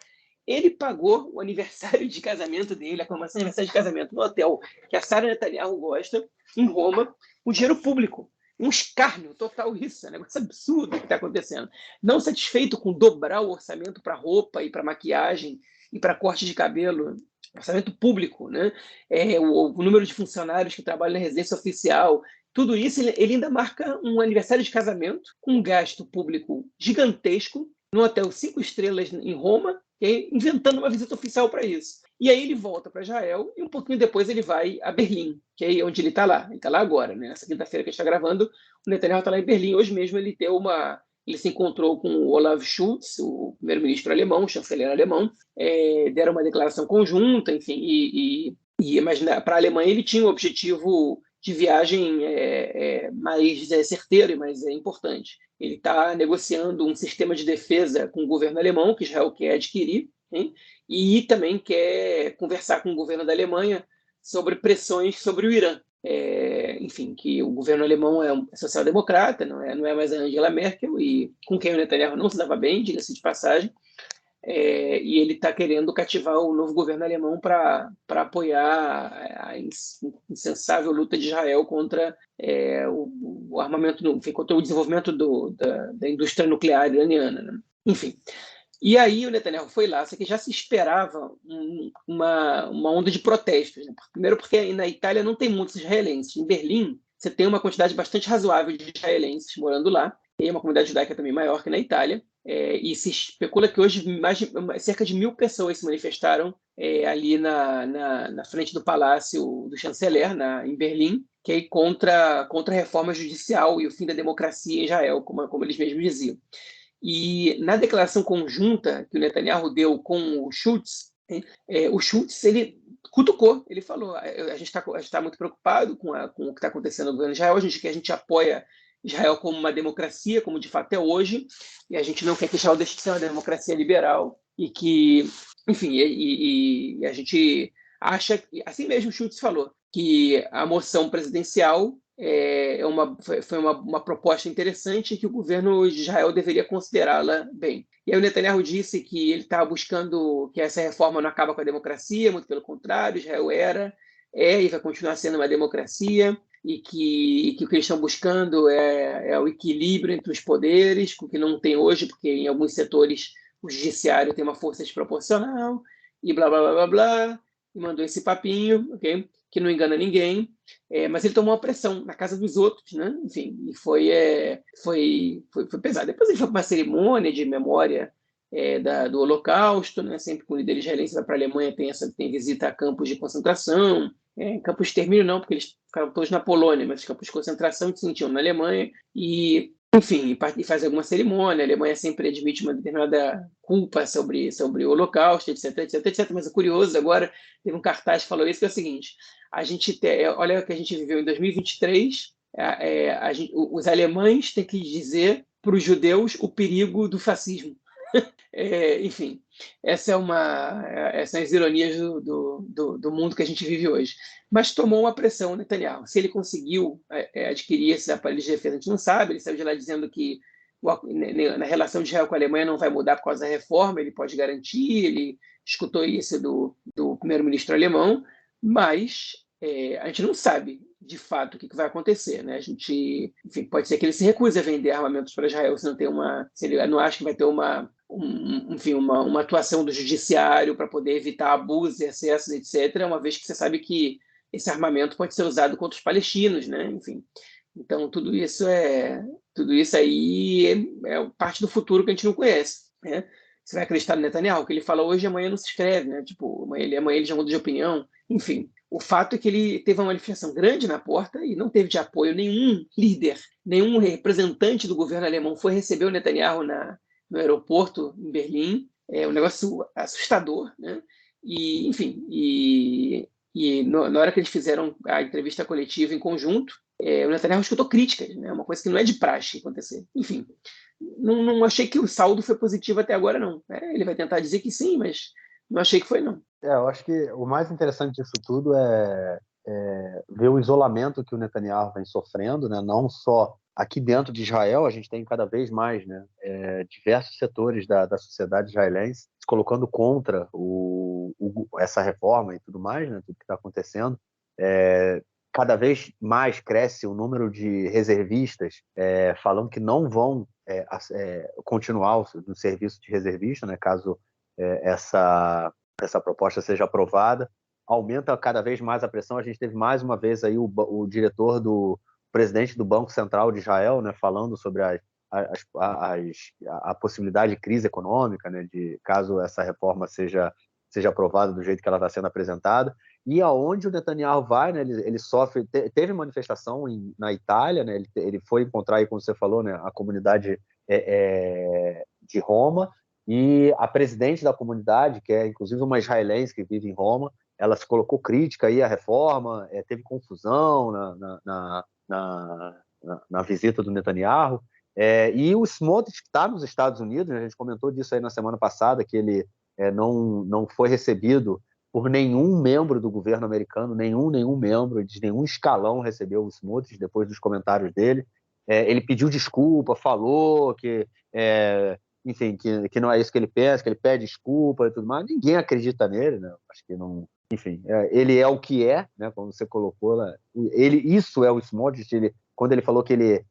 ele pagou o aniversário de casamento dele, a comemoração de aniversário de casamento no hotel que a Sara Netanyahu gosta, em Roma, com dinheiro público. Um escárnio total isso, é um negócio absurdo que está acontecendo. Não satisfeito com dobrar o orçamento para roupa e para maquiagem e para corte de cabelo, orçamento público, né? O número de funcionários que trabalham na residência oficial, tudo isso, ele ainda marca um aniversário de casamento com um gasto público gigantesco, num hotel 5 estrelas em Roma, inventando uma visita oficial para isso. E aí ele volta para Israel e um pouquinho depois ele vai a Berlim, que é onde ele está lá. Ele está lá agora, né? Nessa quinta-feira que a gente está gravando, o Netanyahu está lá em Berlim. Hoje mesmo ele se encontrou com o Olaf Scholz, o primeiro-ministro alemão, o chanceler alemão, deram uma declaração conjunta, enfim, mas para a Alemanha ele tinha um objetivo de viagem mais certeiro e mais importante. Ele está negociando um sistema de defesa com o governo alemão, que Israel quer adquirir, hein? E também quer conversar com o governo da Alemanha sobre pressões sobre o Irã. Enfim, que o governo alemão é social-democrata, não é mais a Angela Merkel, e com quem o Netanyahu não se dava bem, diga-se de passagem, e ele está querendo cativar o novo governo alemão para apoiar a insensável luta de Israel contra o armamento, enfim, contra o desenvolvimento da indústria nuclear iraniana, né? Enfim. E aí o Netanyahu foi lá, só que já se esperava uma onda de protestos, né? Primeiro porque na Itália não tem muitos israelenses. Em Berlim, você tem uma quantidade bastante razoável de israelenses morando lá, e uma comunidade judaica também maior que na Itália, e se especula que hoje cerca de 1.000 pessoas se manifestaram ali na frente do palácio do chanceler, em Berlim, que é contra a reforma judicial e o fim da democracia em Israel, como eles mesmos diziam. E na declaração conjunta que o Netanyahu deu com o Schultz, o Schultz ele cutucou, ele falou: a gente está muito preocupado com o que está acontecendo no governo de Israel, a gente apoia Israel como uma democracia, como de fato é hoje, e a gente não quer que Israel deixe de ser uma democracia liberal, e que, enfim, e a gente acha, assim mesmo Schultz falou, que a moção presidencial foi uma proposta interessante e que o governo de Israel deveria considerá-la bem. E aí o Netanyahu disse que ele estava buscando que essa reforma não acaba com a democracia, muito pelo contrário, Israel e vai continuar sendo uma democracia, e que o que eles estão buscando é o equilíbrio entre os poderes, o que não tem hoje, porque em alguns setores o judiciário tem uma força desproporcional, e blá, blá, blá, blá, blá, e mandou esse papinho, okay? Que não engana ninguém, mas ele tomou uma pressão na casa dos outros, né? Enfim, e foi pesado. Depois ele foi para uma cerimônia de memória do Holocausto, né? Sempre que o líder israelense vai para a Alemanha tem visita a campos de concentração, campos de extermínio não, porque eles ficaram todos na Polônia, mas campos de concentração se sentiam na Alemanha, e enfim, e faz alguma cerimônia. A Alemanha sempre admite uma determinada culpa sobre o Holocausto, etc, etc, etc. Mas o curioso agora, teve um cartaz que falou isso, que é o seguinte: olha o que a gente viveu em 2023, os alemães têm que dizer para os judeus o perigo do fascismo. Enfim, essas são as ironias do mundo que a gente vive hoje. Mas tomou uma pressão o Netanyahu. Se ele conseguiu adquirir esses aparelhos de defesa, a gente não sabe. Ele saiu de lá dizendo que na relação de Israel com a Alemanha não vai mudar por causa da reforma, ele pode garantir. Ele escutou isso do primeiro-ministro alemão, mas a gente não sabe de fato o que vai acontecer, né? Enfim, pode ser que ele se recuse a vender armamentos para Israel se ele não acha que vai ter uma atuação do judiciário para poder evitar abusos, excessos, etc., uma vez que você sabe que esse armamento pode ser usado contra os palestinos, né? Enfim, então tudo isso aí é parte do futuro que a gente não conhece, né? Você vai acreditar no Netanyahu? O que ele fala hoje, amanhã não se escreve, né? Tipo, amanhã ele já muda de opinião. Enfim, o fato é que ele teve uma manifestação grande na porta e não teve de apoio nenhum líder, nenhum representante do governo alemão foi receber o Netanyahu no aeroporto em Berlim. É um negócio assustador, né? E, enfim, na hora que eles fizeram a entrevista coletiva em conjunto, o Netanyahu escutou críticas, né? Uma coisa que não é de praxe acontecer. Enfim, não achei que o saldo foi positivo até agora, não. Ele vai tentar dizer que sim, mas não achei que foi, não. Eu acho que o mais interessante disso tudo é ver o isolamento que o Netanyahu vem sofrendo, né? Não só aqui dentro de Israel, a gente tem cada vez mais, né, diversos setores da sociedade israelense se colocando contra essa reforma e tudo mais, né, tudo que está acontecendo. Cada vez mais cresce o número de reservistas falando que não vão continuar no serviço de reservista, né, caso essa proposta seja aprovada. Aumenta cada vez mais a pressão. A gente teve mais uma vez aí o diretor do presidente do Banco Central de Israel, né, falando sobre a possibilidade de crise econômica, né, de caso essa reforma seja aprovada do jeito que ela está sendo apresentada. E aonde o Netanyahu vai, né, ele sofre. Teve manifestação na Itália, né, ele foi encontrar aí, como você falou, né, a comunidade de Roma, e a presidente da comunidade, que é inclusive uma israelense que vive em Roma, ela se colocou crítica aí à reforma, teve confusão na visita do Netanyahu, e o Smotrich está nos Estados Unidos, né, a gente comentou disso aí na semana passada, que ele não foi recebido por nenhum membro do governo americano, nenhum membro de nenhum escalão recebeu o Smotrich depois dos comentários dele. Ele pediu desculpa, falou que enfim, que não é isso que ele pensa, que ele pede desculpa e tudo mais. Ninguém acredita nele, né? Acho que não. Enfim, ele é o que é, né? Como você colocou lá. Isso é o Smotrich. Quando ele falou que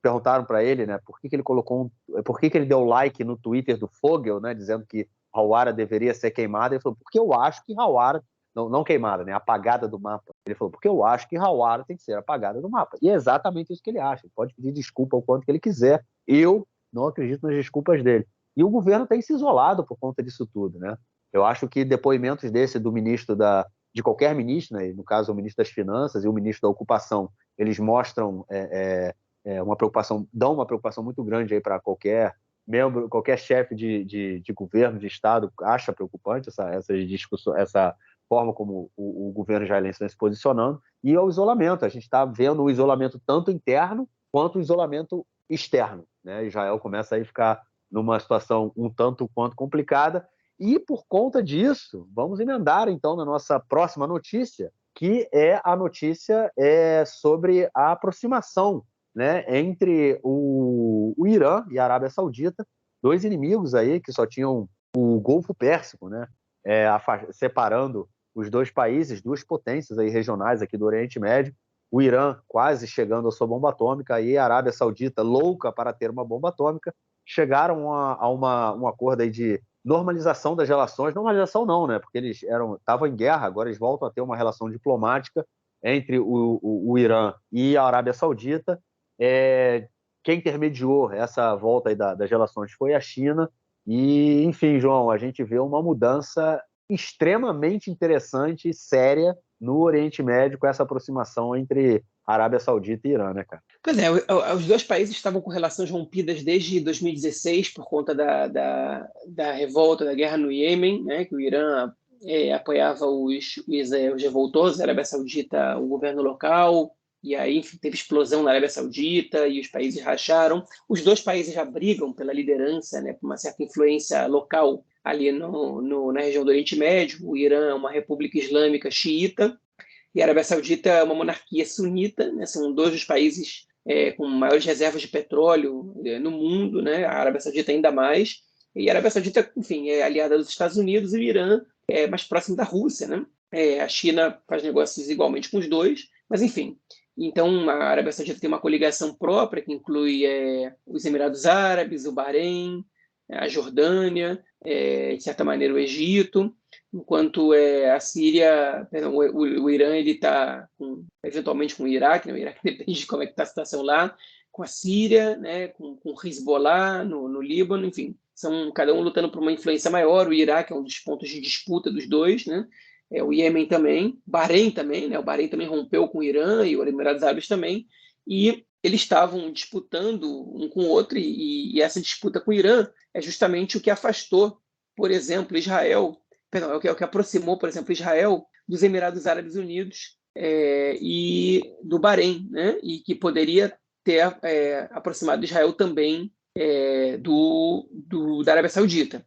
perguntaram para ele, né? Por que ele colocou por que ele deu like no Twitter do Fogel, né? Dizendo que Hawara deveria ser queimada. Ele falou, porque eu acho que Hawara não queimada, né? Apagada do mapa. Ele falou, porque eu acho que Hawara tem que ser apagada do mapa. E é exatamente isso que ele acha. Ele pode pedir desculpa o quanto que ele quiser. Eu não acredito nas desculpas dele. E o governo tem se isolado por conta disso tudo, né? Eu acho que depoimentos do ministro de qualquer ministro, né? No caso o ministro das Finanças e o ministro da Ocupação, eles mostram uma preocupação, dão uma preocupação muito grande aí para qualquer membro, qualquer chefe de governo, de Estado, acha preocupante essa forma como o governo israelense está se posicionando, e ao isolamento. A gente está vendo o isolamento tanto interno quanto o isolamento externo, né? Israel começa a ficar numa situação um tanto quanto complicada, E por conta disso, vamos emendar então na nossa próxima notícia, que é a notícia sobre a aproximação, né, entre o Irã e a Arábia Saudita, dois inimigos aí que só tinham o Golfo Pérsico, né, separando os dois países, duas potências aí regionais aqui do Oriente Médio, o Irã quase chegando à sua bomba atômica e a Arábia Saudita louca para ter uma bomba atômica, chegaram a um acordo aí de normalização das relações, normalização não, né, porque eles estavam em guerra, agora eles voltam a ter uma relação diplomática entre o Irã e a Arábia Saudita. Quem intermediou essa volta aí das relações foi a China, e, enfim, João, a gente vê uma mudança extremamente interessante e séria no Oriente Médio com essa aproximação entre Arábia Saudita e Irã, né, cara? Pois é, os dois países estavam com relações rompidas desde 2016 por conta da revolta, da guerra no Iêmen, né, que o Irã apoiava os revoltosos, a Arábia Saudita, o governo local, e aí, enfim, teve explosão na Arábia Saudita e os países racharam. Os dois países já brigam pela liderança, né, por uma certa influência local ali na região do Oriente Médio. O Irã é uma república islâmica xiita e a Arábia Saudita é uma monarquia sunita, né, são dois dos países com maiores reservas de petróleo no mundo, né, a Arábia Saudita ainda mais. E a Arábia Saudita, enfim, é aliada dos Estados Unidos e o Irã é mais próximo da Rússia, né? A China faz negócios igualmente com os dois, mas enfim. Então, a Arábia Saudita tem uma coligação própria que inclui os Emirados Árabes, o Bahrein, a Jordânia, de certa maneira o Egito, enquanto a Síria, perdão, o Irã ele está eventualmente com o Iraque, né? O Iraque depende de como é que está a situação lá, com a Síria, né? com Hezbollah no Líbano, enfim, são cada um lutando por uma influência maior. O Iraque é um dos pontos de disputa dos dois, né? O Iêmen também, Bahrein também, né? O Bahrein também rompeu com o Irã e os Emirados Árabes também, e eles estavam disputando um com o outro, e essa disputa com o Irã é justamente o que afastou, por exemplo, Israel, perdão, é o que aproximou, por exemplo, Israel dos Emirados Árabes Unidos e do Bahrein, né? E que poderia ter aproximado Israel também da Arábia Saudita,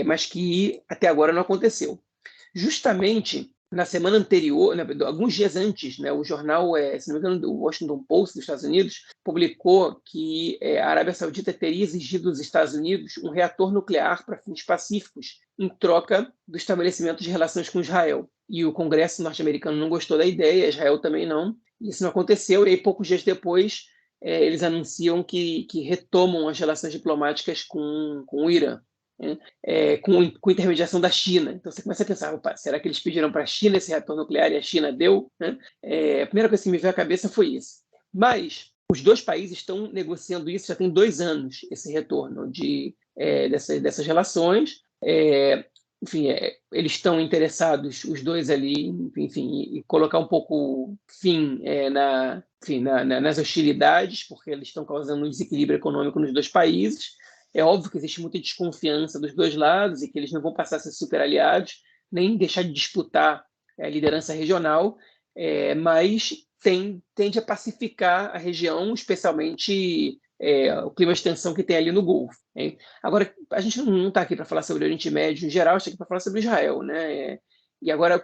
mas que até agora não aconteceu. Justamente na semana anterior, alguns dias antes, né, o jornal, se não me engano, o Washington Post dos Estados Unidos, publicou que a Arábia Saudita teria exigido dos Estados Unidos um reator nuclear para fins pacíficos, em troca do estabelecimento de relações com Israel. E o Congresso norte-americano não gostou da ideia, Israel também não. Isso não aconteceu, e aí, poucos dias depois, eles anunciam que retomam as relações diplomáticas com o Irã. Com intermediação da China. Então você começa a pensar, opa, será que eles pediram para a China esse reator nuclear e a China deu? Né? A primeira coisa que me veio à cabeça foi isso. Mas os dois países estão negociando isso já tem 2 anos, esse retorno dessas relações. Enfim, eles estão interessados, os dois ali, enfim, em colocar um pouco fim nas hostilidades, porque eles estão causando um desequilíbrio econômico nos dois países. É óbvio que existe muita desconfiança dos dois lados e que eles não vão passar a ser super aliados, nem deixar de disputar a liderança regional, mas tende a pacificar a região, especialmente o clima de tensão que tem ali no Golfo. Hein? Agora, a gente não está aqui para falar sobre o Oriente Médio em geral, a gente está aqui para falar sobre Israel. Né? E agora,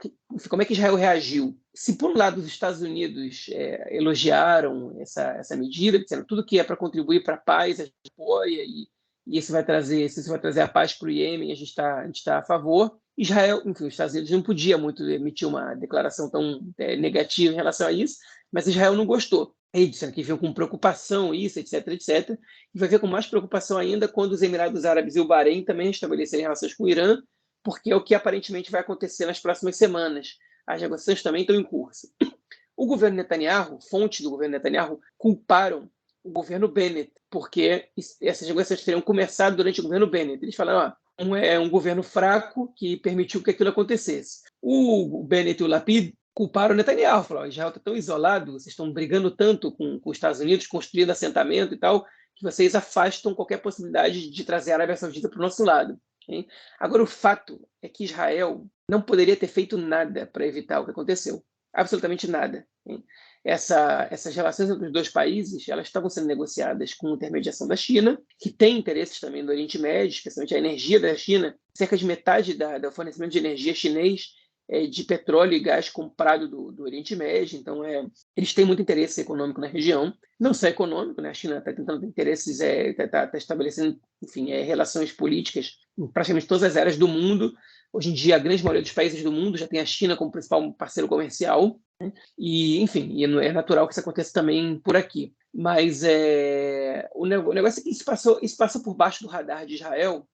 como é que Israel reagiu? Se, por um lado, os Estados Unidos elogiaram essa medida, dizendo tudo que é para contribuir para a paz, a gente apoia, e isso vai trazer a paz para o Iêmen, a gente está a favor. Israel, enfim, os Estados Unidos não podia muito emitir uma declaração tão negativa em relação a isso, mas Israel não gostou. Ele disse que viu com preocupação isso, etc, etc. E vai ver com mais preocupação ainda quando os Emirados Árabes e o Bahrein também estabelecerem relações com o Irã, porque é o que aparentemente vai acontecer nas próximas semanas. As negociações também estão em curso. O governo Netanyahu, fontes do governo Netanyahu, culparam o governo Bennett, porque essas negociações teriam começado durante o governo Bennett. Eles falaram, um governo fraco que permitiu que aquilo acontecesse. O Bennett e o Lapid culparam o Netanyahu, falaram, Israel está tão isolado, vocês estão brigando tanto com os Estados Unidos, construindo assentamento e tal, que vocês afastam qualquer possibilidade de trazer a Arábia Saudita para o nosso lado. Hein? Agora, o fato é que Israel não poderia ter feito nada para evitar o que aconteceu. Absolutamente nada. Hein? essas relações entre os dois países, elas estavam sendo negociadas com intermediação da China, que tem interesses também no Oriente Médio, especialmente a energia da China. Cerca de metade do fornecimento de energia chinês é de petróleo e gás comprado do Oriente Médio. Então, eles têm muito interesse econômico na região. Não só econômico, né? A China está tentando ter interesses, está estabelecendo, enfim, relações políticas em praticamente todas as áreas do mundo. Hoje em dia, a grande maioria dos países do mundo já tem a China como principal parceiro comercial. E, enfim, e é natural que isso aconteça também por aqui. Mas o negócio é que isso passou por baixo do radar de Israel,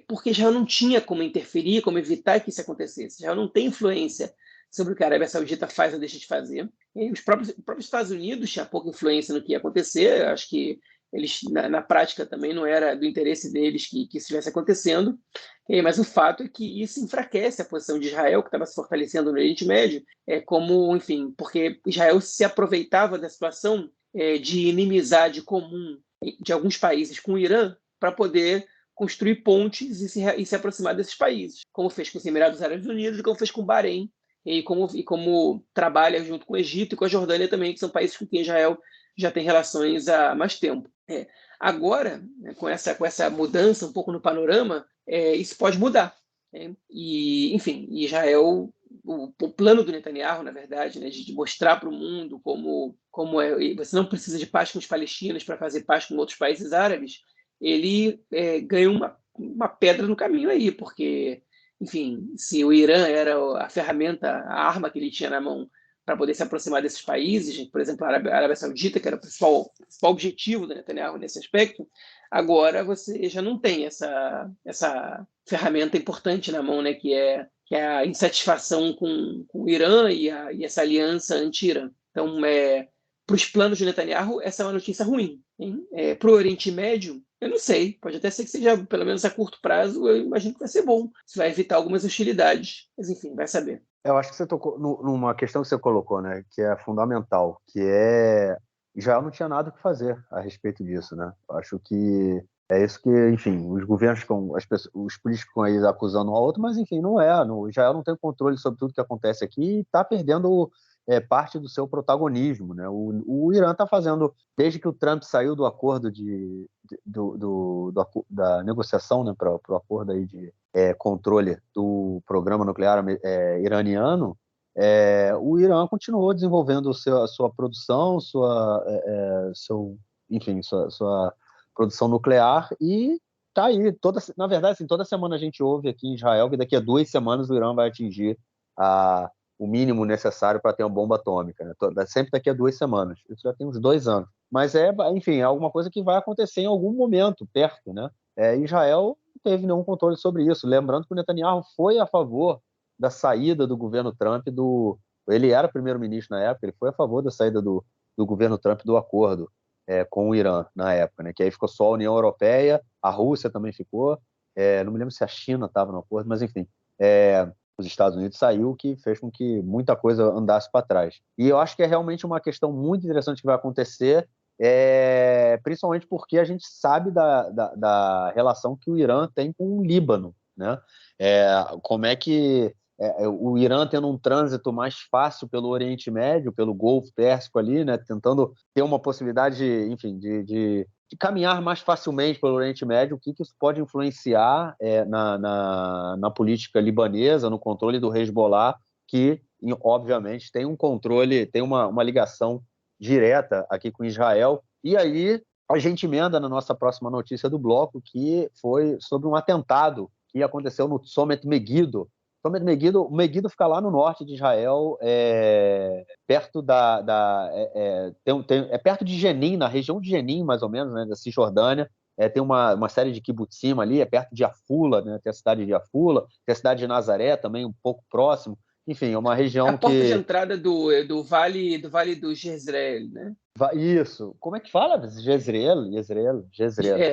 porque Israel não tinha como interferir, como evitar que isso acontecesse. Israel não tem influência sobre o que a Arábia Saudita faz ou deixa de fazer. E os próprios Estados Unidos tinham pouca influência no que ia acontecer. Eu acho que eles, na prática, também não era do interesse deles que isso estivesse acontecendo. Mas o fato é que isso enfraquece a posição de Israel, que estava se fortalecendo no Oriente Médio, enfim, porque Israel se aproveitava da situação de inimizade comum de alguns países com o Irã para poder construir pontes e se aproximar desses países, como fez com os Emirados Árabes Unidos e como fez com o Bahrein, e como trabalha junto com o Egito e com a Jordânia também, que são países com quem Israel já tem relações há mais tempo. Agora, né, com essa mudança um pouco no panorama, isso pode mudar. E, enfim, Israel, o plano do Netanyahu, na verdade, né, de mostrar para o mundo como você não precisa de paz com os palestinos para fazer paz com outros países árabes, ele ganhou uma pedra no caminho aí, porque, enfim, se o Irã era a ferramenta, a arma que ele tinha na mão para poder se aproximar desses países, por exemplo, a Arábia Saudita, que era o principal objetivo do Netanyahu nesse aspecto, agora você já não tem essa ferramenta importante na mão, né, que é a insatisfação com o Irã e essa aliança anti-Irã. Então, para os planos de Netanyahu, essa é uma notícia ruim. Para o Oriente Médio, eu não sei, pode até ser que seja, pelo menos a curto prazo, eu imagino que vai ser bom. Isso vai evitar algumas hostilidades, mas enfim, vai saber. Eu acho que você tocou numa questão que você colocou, né, que é fundamental, que Israel não tinha nada o que fazer a respeito disso, né? Eu acho que é isso que, enfim, os governos os políticos com eles acusando um ao outro, mas enfim, não é. Israel não tem controle sobre tudo que acontece aqui e está perdendo parte do seu protagonismo, né? O Irã está fazendo, desde que o Trump saiu do acordo da negociação, né, para o acordo aí de controle do programa nuclear iraniano, o Irã continuou desenvolvendo a sua produção, sua produção nuclear e tá aí. Na verdade, assim, toda semana a gente ouve aqui em Israel que daqui a 2 semanas o Irã vai atingir o mínimo necessário para ter uma bomba atômica, né? Sempre daqui a 2 semanas. Isso já tem uns 2 anos. Mas enfim, é alguma coisa que vai acontecer em algum momento, perto, né? Israel não teve nenhum controle sobre isso. Lembrando que o Netanyahu foi a favor da saída do governo Trump ele era primeiro-ministro na época, ele foi a favor da saída do governo Trump do acordo com o Irã na época, né? Que aí ficou só a União Europeia, a Rússia também ficou, não me lembro se a China estava no acordo, mas enfim, os Estados Unidos saiu, que fez com que muita coisa andasse para trás. E eu acho que é realmente uma questão muito interessante que vai acontecer, principalmente porque a gente sabe da relação que o Irã tem com o Líbano, né? Como é que o Irã tendo um trânsito mais fácil pelo Oriente Médio, pelo Golfo Pérsico ali, né, tentando ter uma possibilidade, enfim, de caminhar mais facilmente pelo Oriente Médio, o que isso pode influenciar na política libanesa, no controle do Hezbollah, que, obviamente, tem um controle, tem uma ligação direta aqui com Israel. E aí a gente emenda na nossa próxima notícia do bloco, que foi sobre um atentado que aconteceu no Tzomet Megiddo. Megiddo fica lá no norte de Israel, perto perto de Jenin, na região de Jenin, mais ou menos, né, da Cisjordânia. Tem uma série de kibbutzim ali, perto de Afula, né, tem a cidade de Afula, tem a cidade de Nazaré também, um pouco próximo. Enfim, é uma região a porta de entrada do vale do Jezreel, né? Isso. Como é que fala? Jezreel.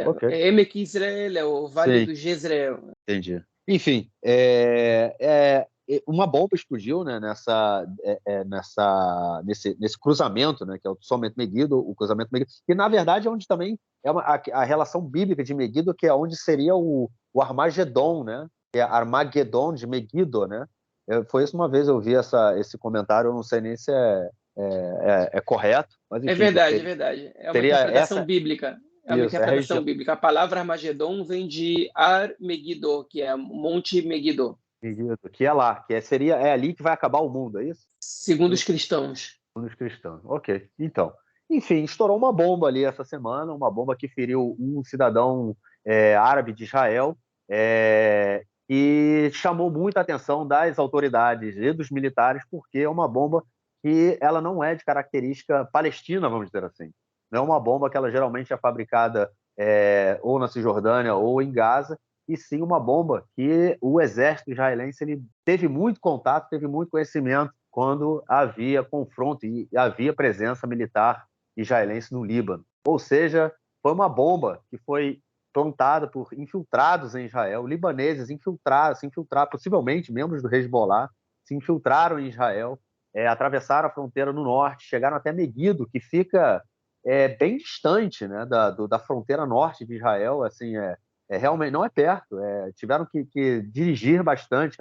Okay. Emek Israel, é o vale Sim. do Jezreel. Entendi. Enfim, uma bomba explodiu, né, nesse cruzamento, né, que é o Tzomet Megiddo, o cruzamento Megiddo, que na verdade é onde também a relação bíblica de Megiddo, que é onde seria o Armagedon, né, que é Armagedon de Megiddo, né. Foi isso, uma vez eu vi esse comentário, eu não sei nem se é correto. Mas, enfim, É verdade, é verdade. É uma seria interpretação bíblica. É uma isso, interpretação bíblica. A palavra Armagedon vem de Ar Megiddo, que é Monte Megiddo, que é lá, seria ali que vai acabar o mundo, é isso? segundo os cristãos. Dos cristãos. Ok, então. Enfim, estourou uma bomba ali essa semana, uma bomba que feriu um cidadão árabe de Israel, e chamou muita atenção das autoridades e dos militares, porque é uma bomba que ela não é de característica palestina, vamos dizer assim. Não é uma bomba que ela geralmente é fabricada ou na Cisjordânia ou em Gaza, e sim uma bomba que o exército israelense ele teve muito contato, teve muito conhecimento quando havia confronto e havia presença militar israelense no Líbano. Ou seja, foi uma bomba que foi plantada por infiltrados em Israel, libaneses se infiltraram, possivelmente membros do Hezbollah, se infiltraram em Israel, atravessaram a fronteira no norte, chegaram até Meguido, que fica bem distante, né, da fronteira norte de Israel, assim, realmente não é perto, tiveram que dirigir bastante,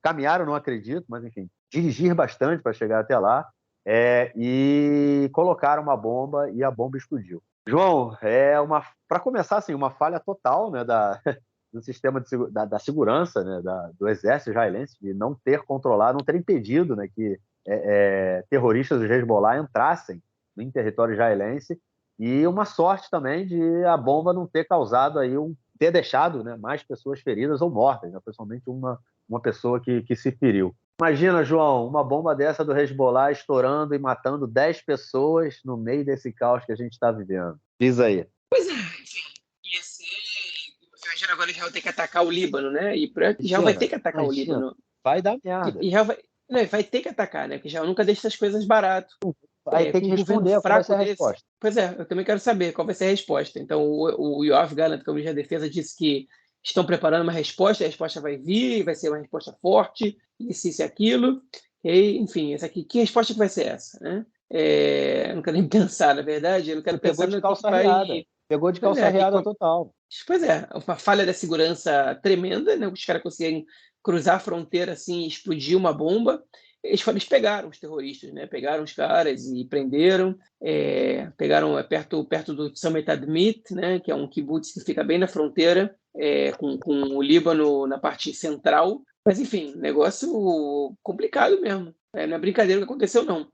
caminharam, não acredito, mas enfim, dirigir bastante para chegar até lá, e colocaram uma bomba e a bomba explodiu. João, para começar, assim, uma falha total, né, do sistema da segurança, né, do exército israelense, de não ter controlado, não ter impedido, né, que terroristas do Hezbollah entrassem em território israelense, e uma sorte também de a bomba não ter causado aí ter deixado, né, mais pessoas feridas ou mortas, né, principalmente uma pessoa que se feriu. Imagina, João, uma bomba dessa do Hezbollah estourando e matando 10 pessoas no meio desse caos que a gente está vivendo. Diz aí. Pois é, enfim, ia ser... Imagina agora Israel ter que atacar o Líbano, né? E Israel vai ter que atacar o Líbano. Vai dar merda. Israel vai ter que atacar, né? Porque Israel nunca deixa essas coisas barato. Vai ter que responder qual vai ser a resposta. Pois é, eu também quero saber qual vai ser a resposta. Então, o Yoav Gallant, que é o ministro da Defesa, disse que estão preparando uma resposta, a resposta vai vir, vai ser uma resposta forte, isso e aquilo. E, enfim, essa aqui, que resposta que vai ser essa, né? Eu não quero nem pensar, na verdade, eu não quero pensar no que vai... Pegou de calça riada total. Pois é, uma falha da segurança tremenda, né? Os caras conseguem cruzar a fronteira assim, explodir uma bomba. Eles pegaram os terroristas, né? Pegaram os caras e prenderam. Pegaram perto do Tzamet Admit, né? Que é um kibbutz que fica bem na fronteira com o Líbano na parte central. Mas, enfim, negócio complicado mesmo. Não é brincadeira o que aconteceu, não.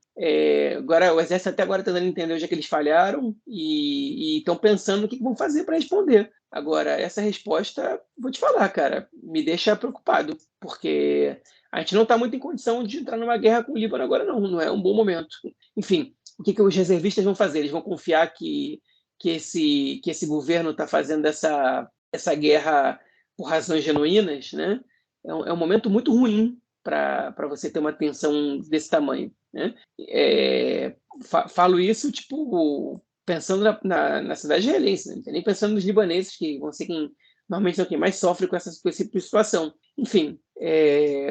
Agora, o Exército até agora está tentando entender onde é que eles falharam e estão pensando no que vão fazer para responder. Agora, essa resposta, vou te falar, cara, me deixa preocupado, porque a gente não está muito em condição de entrar numa guerra com o Líbano agora, não é um bom momento. Enfim, o que os reservistas vão fazer? Eles vão confiar que esse governo está fazendo essa guerra por razões genuínas, né? É um momento muito ruim para você ter uma tensão desse tamanho, né? Falo isso, tipo, pensando na cidade israelense, né? Nem pensando nos libaneses, que vão ser quem normalmente são quem mais sofre com essa tipo de situação. Enfim,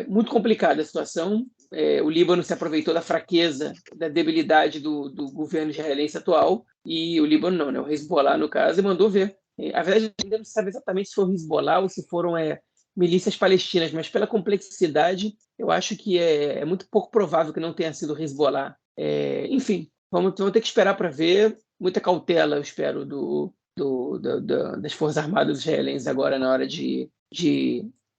muito complicada a situação. O Líbano se aproveitou da fraqueza, da debilidade do governo israelense atual, e o Líbano não, né? O Hezbollah, no caso, e mandou ver. A verdade, ainda não se sabe exatamente se foi o Hezbollah ou se foram milícias palestinas, mas pela complexidade, eu acho que é muito pouco provável que não tenha sido o Hezbollah. Enfim, vamos ter que esperar para ver. Muita cautela, eu espero, das Forças Armadas israelenses agora na hora de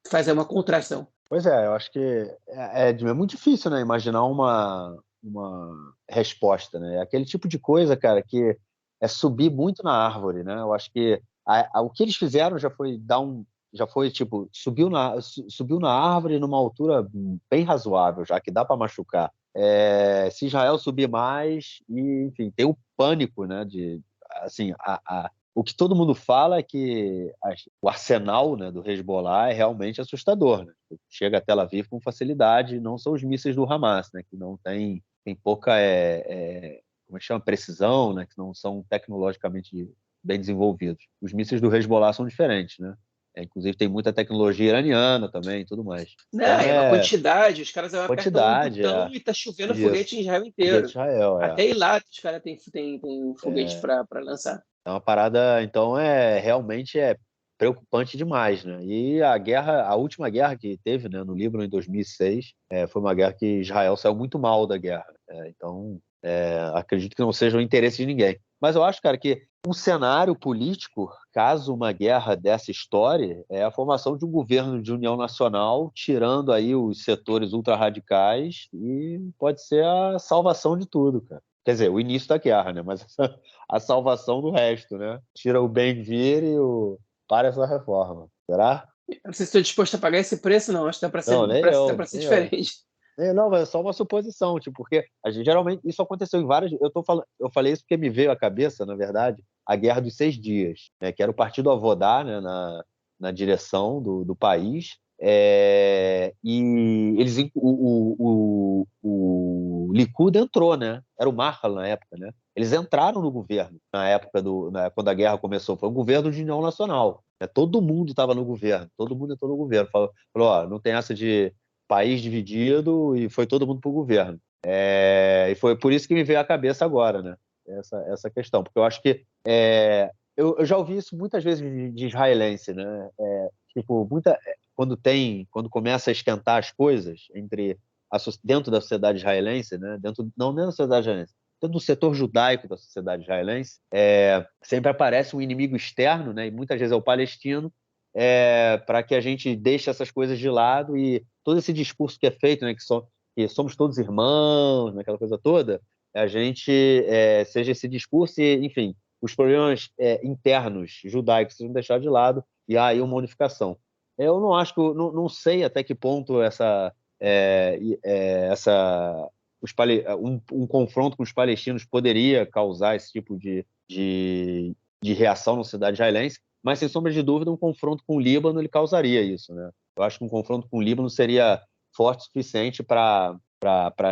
fazer uma contração. Pois eu acho que é muito difícil, né, imaginar uma resposta, né? Aquele tipo de coisa, cara, que é subir muito na árvore, né? Eu acho que o que eles fizeram já foi tipo, subiu na árvore numa altura bem razoável, já que dá para machucar. Se Israel subir mais, e, enfim, tem o pânico, né? Assim, o que todo mundo fala é que o arsenal, né, do Hezbollah é realmente assustador, né? Chega a Tel Aviv com facilidade, não são os mísseis do Hamas, né, que não tem pouca como é que chama? Precisão, né, que não são tecnologicamente bem desenvolvidos. Os mísseis do Hezbollah são diferentes, né? Inclusive tem muita tecnologia iraniana também e tudo mais. Não, uma quantidade, os caras apertam um botão e tá chovendo foguete em Israel inteiro. Israel, Até Eilat os caras têm foguete para lançar. É uma parada, então realmente preocupante demais, né? E a última guerra que teve, né, no Líbano em 2006, foi uma guerra que Israel saiu muito mal da guerra. Então, acredito que não seja o interesse de ninguém. Mas eu acho, cara, que um cenário político, caso uma guerra dessa história, é a formação de um governo de união nacional, tirando aí os setores ultra-radicais, e pode ser a salvação de tudo, cara. Quer dizer, o início da guerra, né? Mas a salvação do resto, né? Tira o Ben-Gvir para essa reforma. Será? Eu não sei se estou disposto a pagar esse preço, não. Acho que dá para Não, ser, nem dá eu. para ser Nem eu. diferente. Não, mas é só uma suposição, tipo, porque a gente, geralmente isso aconteceu em várias. Eu falei isso porque me veio à cabeça, na verdade, a Guerra dos 6 Dias, né, que era o partido Avodá, né, na direção do país. E eles, o Likud entrou, né? Era o Marshall na época, né? Eles entraram no governo na época quando a guerra começou. Foi um governo de união nacional, né? Todo mundo estava no governo, todo mundo entrou no governo. Falou, ó, não tem essa de país dividido, e foi todo mundo para o governo. E foi por isso que me veio à cabeça agora, né? Essa questão, porque eu acho que eu já ouvi isso muitas vezes de israelense, né? Tipo, quando começa a esquentar as coisas dentro da sociedade israelense, né? Não dentro da sociedade israelense, dentro do setor judaico da sociedade israelense, sempre aparece um inimigo externo, né? E muitas vezes é o palestino, para que a gente deixe essas coisas de lado, e todo esse discurso que é feito, né, que somos todos irmãos, né, aquela coisa toda, a gente seja esse discurso e, enfim, os problemas internos judaicos sejam deixados de lado e há aí uma unificação. Eu não acho que, não sei até que ponto um confronto com os palestinos poderia causar esse tipo de reação na sociedade israelense, mas, sem sombra de dúvida, um confronto com o Líbano ele causaria isso, né? Eu acho que um confronto com o Líbano seria forte o suficiente para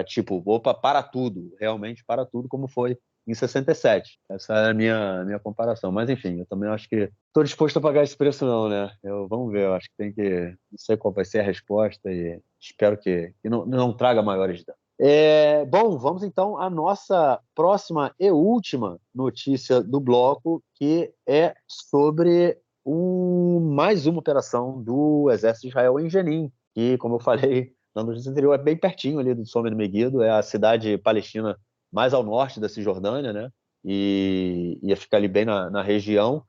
tipo, opa, para tudo, realmente para tudo, como foi em 67. Essa é a minha comparação. Mas, enfim, eu também acho que estou disposto a pagar esse preço não, né? Vamos ver, eu acho que não sei qual vai ser a resposta e espero que não traga maiores danos. Bom, vamos então à nossa próxima e última notícia do bloco, que é sobre mais uma operação do Exército de Israel em Jenin, que, como eu falei na notícia anterior, é bem pertinho ali do Somer Megiddo, é a cidade palestina mais ao norte da Cisjordânia, né? E fica ali bem na região.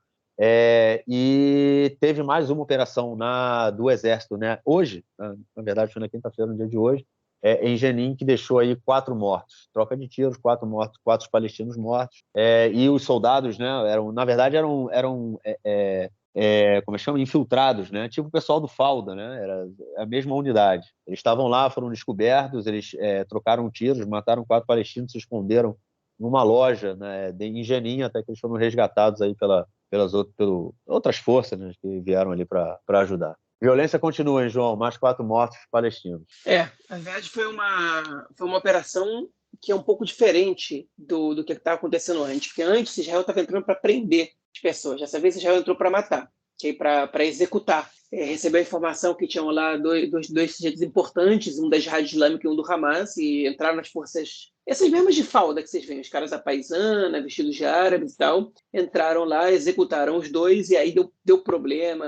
E teve mais uma operação do Exército, né? Hoje, na verdade foi na quinta-feira, no dia de hoje, em Jenin, que deixou aí 4 mortos. Troca de tiros, 4 mortos, 4 palestinos mortos. E os soldados, né, na verdade, eram como chama? Infiltrados, né? Tipo o pessoal do Falda, né? Era a mesma unidade. Eles estavam lá, foram descobertos, eles trocaram tiros, mataram 4 palestinos, se esconderam numa loja, né, em Jenin, até que eles foram resgatados aí pelas outras forças, né, que vieram ali para ajudar. Violência continua, hein, João? Mais 4 mortos palestinos. Na verdade foi uma operação que é um pouco diferente do que estava acontecendo antes, porque antes Israel estava entrando para prender as pessoas, dessa vez Israel entrou para matar, para executar. Recebeu a informação que tinham lá dois sujeitos importantes, um da Jihad Islâmica e um do Hamas, e entraram nas forças, essas mesmas de falda que vocês veem, os caras da paisana, vestidos de árabes e tal, entraram lá, executaram os dois, e aí deu problema,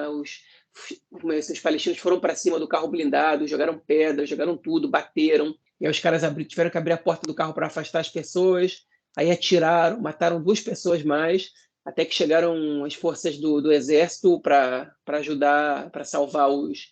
esses palestinos foram para cima do carro blindado, jogaram pedra, jogaram tudo, bateram. E aí os caras tiveram que abrir a porta do carro para afastar as pessoas. Aí atiraram, mataram 2 pessoas mais, até que chegaram as forças do exército para ajudar, para salvar os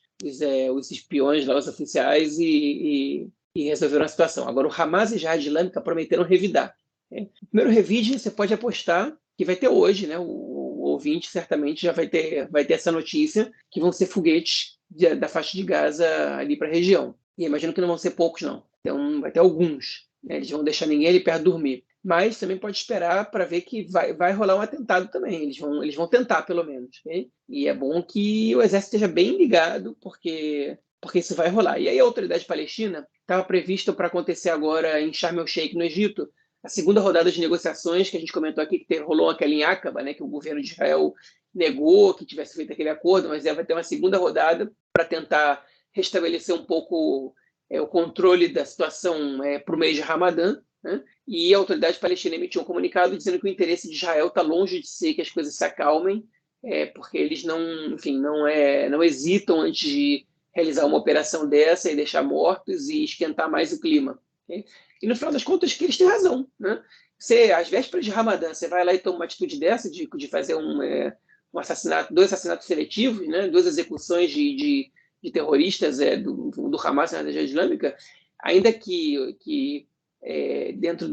espiões, lá, os oficiais, e resolveram a situação. Agora, o Hamas e a Jihad Islâmica prometeram revidar. O primeiro revide você pode apostar que vai ter hoje, né? O ouvinte certamente já vai ter essa notícia, que vão ser foguetes da faixa de Gaza ali para a região. E imagino que não vão ser poucos, não. Então, vai ter alguns. Né? Eles vão deixar ninguém ali perto dormir. Mas também pode esperar para ver que vai rolar um atentado também. Eles vão tentar, pelo menos. Okay? E é bom que o exército esteja bem ligado, porque isso vai rolar. E aí a autoridade palestina estava prevista para acontecer agora em Sharm el-Sheikh, no Egito, a segunda rodada de negociações que a gente comentou aqui, que rolou aquela em Aqaba, né, que o governo de Israel negou que tivesse feito aquele acordo, mas vai ter uma segunda rodada para tentar restabelecer um pouco o controle da situação para o mês de Ramadã, né? E a autoridade palestina emitiu um comunicado dizendo que o interesse de Israel está longe de ser que as coisas se acalmem, porque eles não hesitam antes de realizar uma operação dessa e deixar mortos e esquentar mais o clima. Okay? E no final das contas, que eles têm razão, né? Às vésperas de Ramadã, você vai lá e toma uma atitude dessa de fazer um assassinato, 2 assassinatos seletivos, né? 2 execuções de terroristas do Hamas na região islâmica, ainda que dentro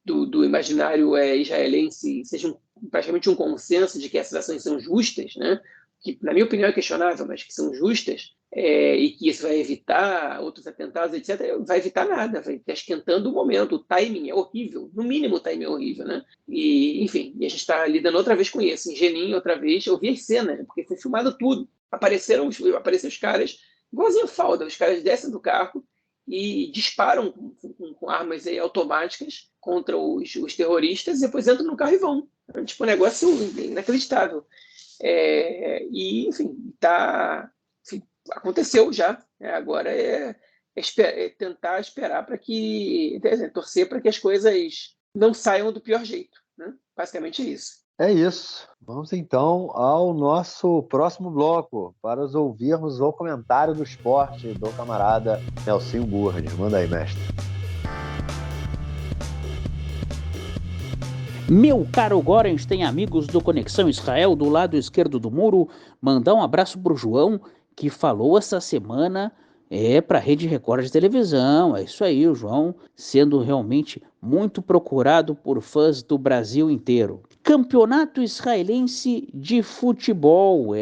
do imaginário israelense seja praticamente um consenso de que essas ações são justas, né? Que, na minha opinião, é questionável, mas que são justas, e que isso vai evitar outros atentados, etc., vai evitar nada, vai estar esquentando o momento. O timing é horrível, no mínimo o timing é horrível, né? E, enfim, a gente está lidando outra vez com isso. Em Jenin, outra vez, eu vi as cenas, porque foi filmado tudo. Apareceram os caras, igualzinho falda, os caras descem do carro e disparam com armas automáticas contra os terroristas, e depois entram no carro e vão. É tipo um negócio inacreditável. Enfim, aconteceu já. Agora é tentar esperar para que, torcer para que as coisas não saiam do pior jeito, né? Basicamente é isso. É isso. Vamos então ao nosso próximo bloco para ouvirmos o comentário do esporte do camarada Nelsinho Burnes. Manda aí, mestre. Meu caro Gorenstein, amigos do Conexão Israel, do lado esquerdo do muro, mandar um abraço pro João, que falou essa semana para a Rede Record de televisão. É isso aí, o João sendo realmente muito procurado por fãs do Brasil inteiro. Campeonato Israelense de Futebol,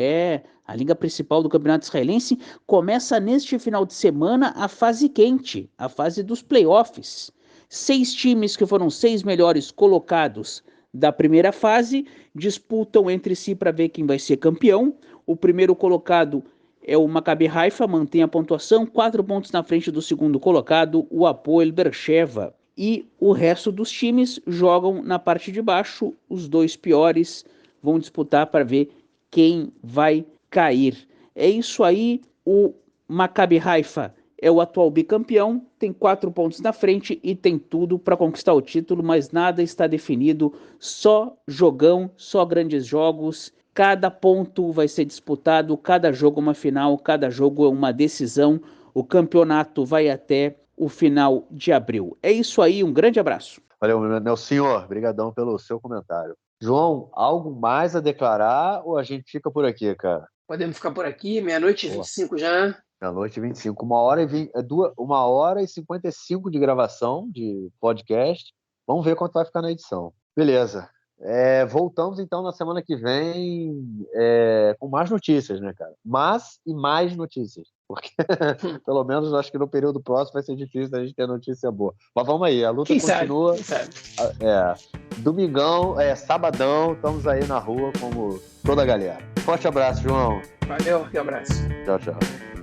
a liga principal do Campeonato Israelense começa neste final de semana a fase quente, a fase dos playoffs. 6 times que foram 6 melhores colocados da primeira fase disputam entre si para ver quem vai ser campeão. O primeiro colocado é o Maccabi Haifa, mantém a pontuação, 4 pontos na frente do segundo colocado, o Hapoel Beersheva. E o resto dos times jogam na parte de baixo. Os 2 piores vão disputar para ver quem vai cair. É isso aí, o Maccabi Haifa é o atual bicampeão, tem 4 pontos na frente e tem tudo para conquistar o título, mas nada está definido, só jogão, só grandes jogos, cada ponto vai ser disputado, cada jogo é uma final, cada jogo é uma decisão, o campeonato vai até o final de abril. É isso aí, um grande abraço. Valeu, Nelsinho, obrigadão pelo seu comentário. João, algo mais a declarar ou a gente fica por aqui, cara? Podemos ficar por aqui, 00:25 já. Meia-noite 25, 1 hora e 55 de gravação de podcast. Vamos ver quanto vai ficar na edição. Beleza. Voltamos então na semana que vem com mais notícias, né, cara? Mais notícias. Porque pelo menos acho que no período próximo vai ser difícil a gente ter notícia boa. Mas vamos aí, a luta continua. Quem sabe? Domingão, sabadão, estamos aí na rua como toda a galera. Forte abraço, João. Valeu, um abraço. Tchau, tchau.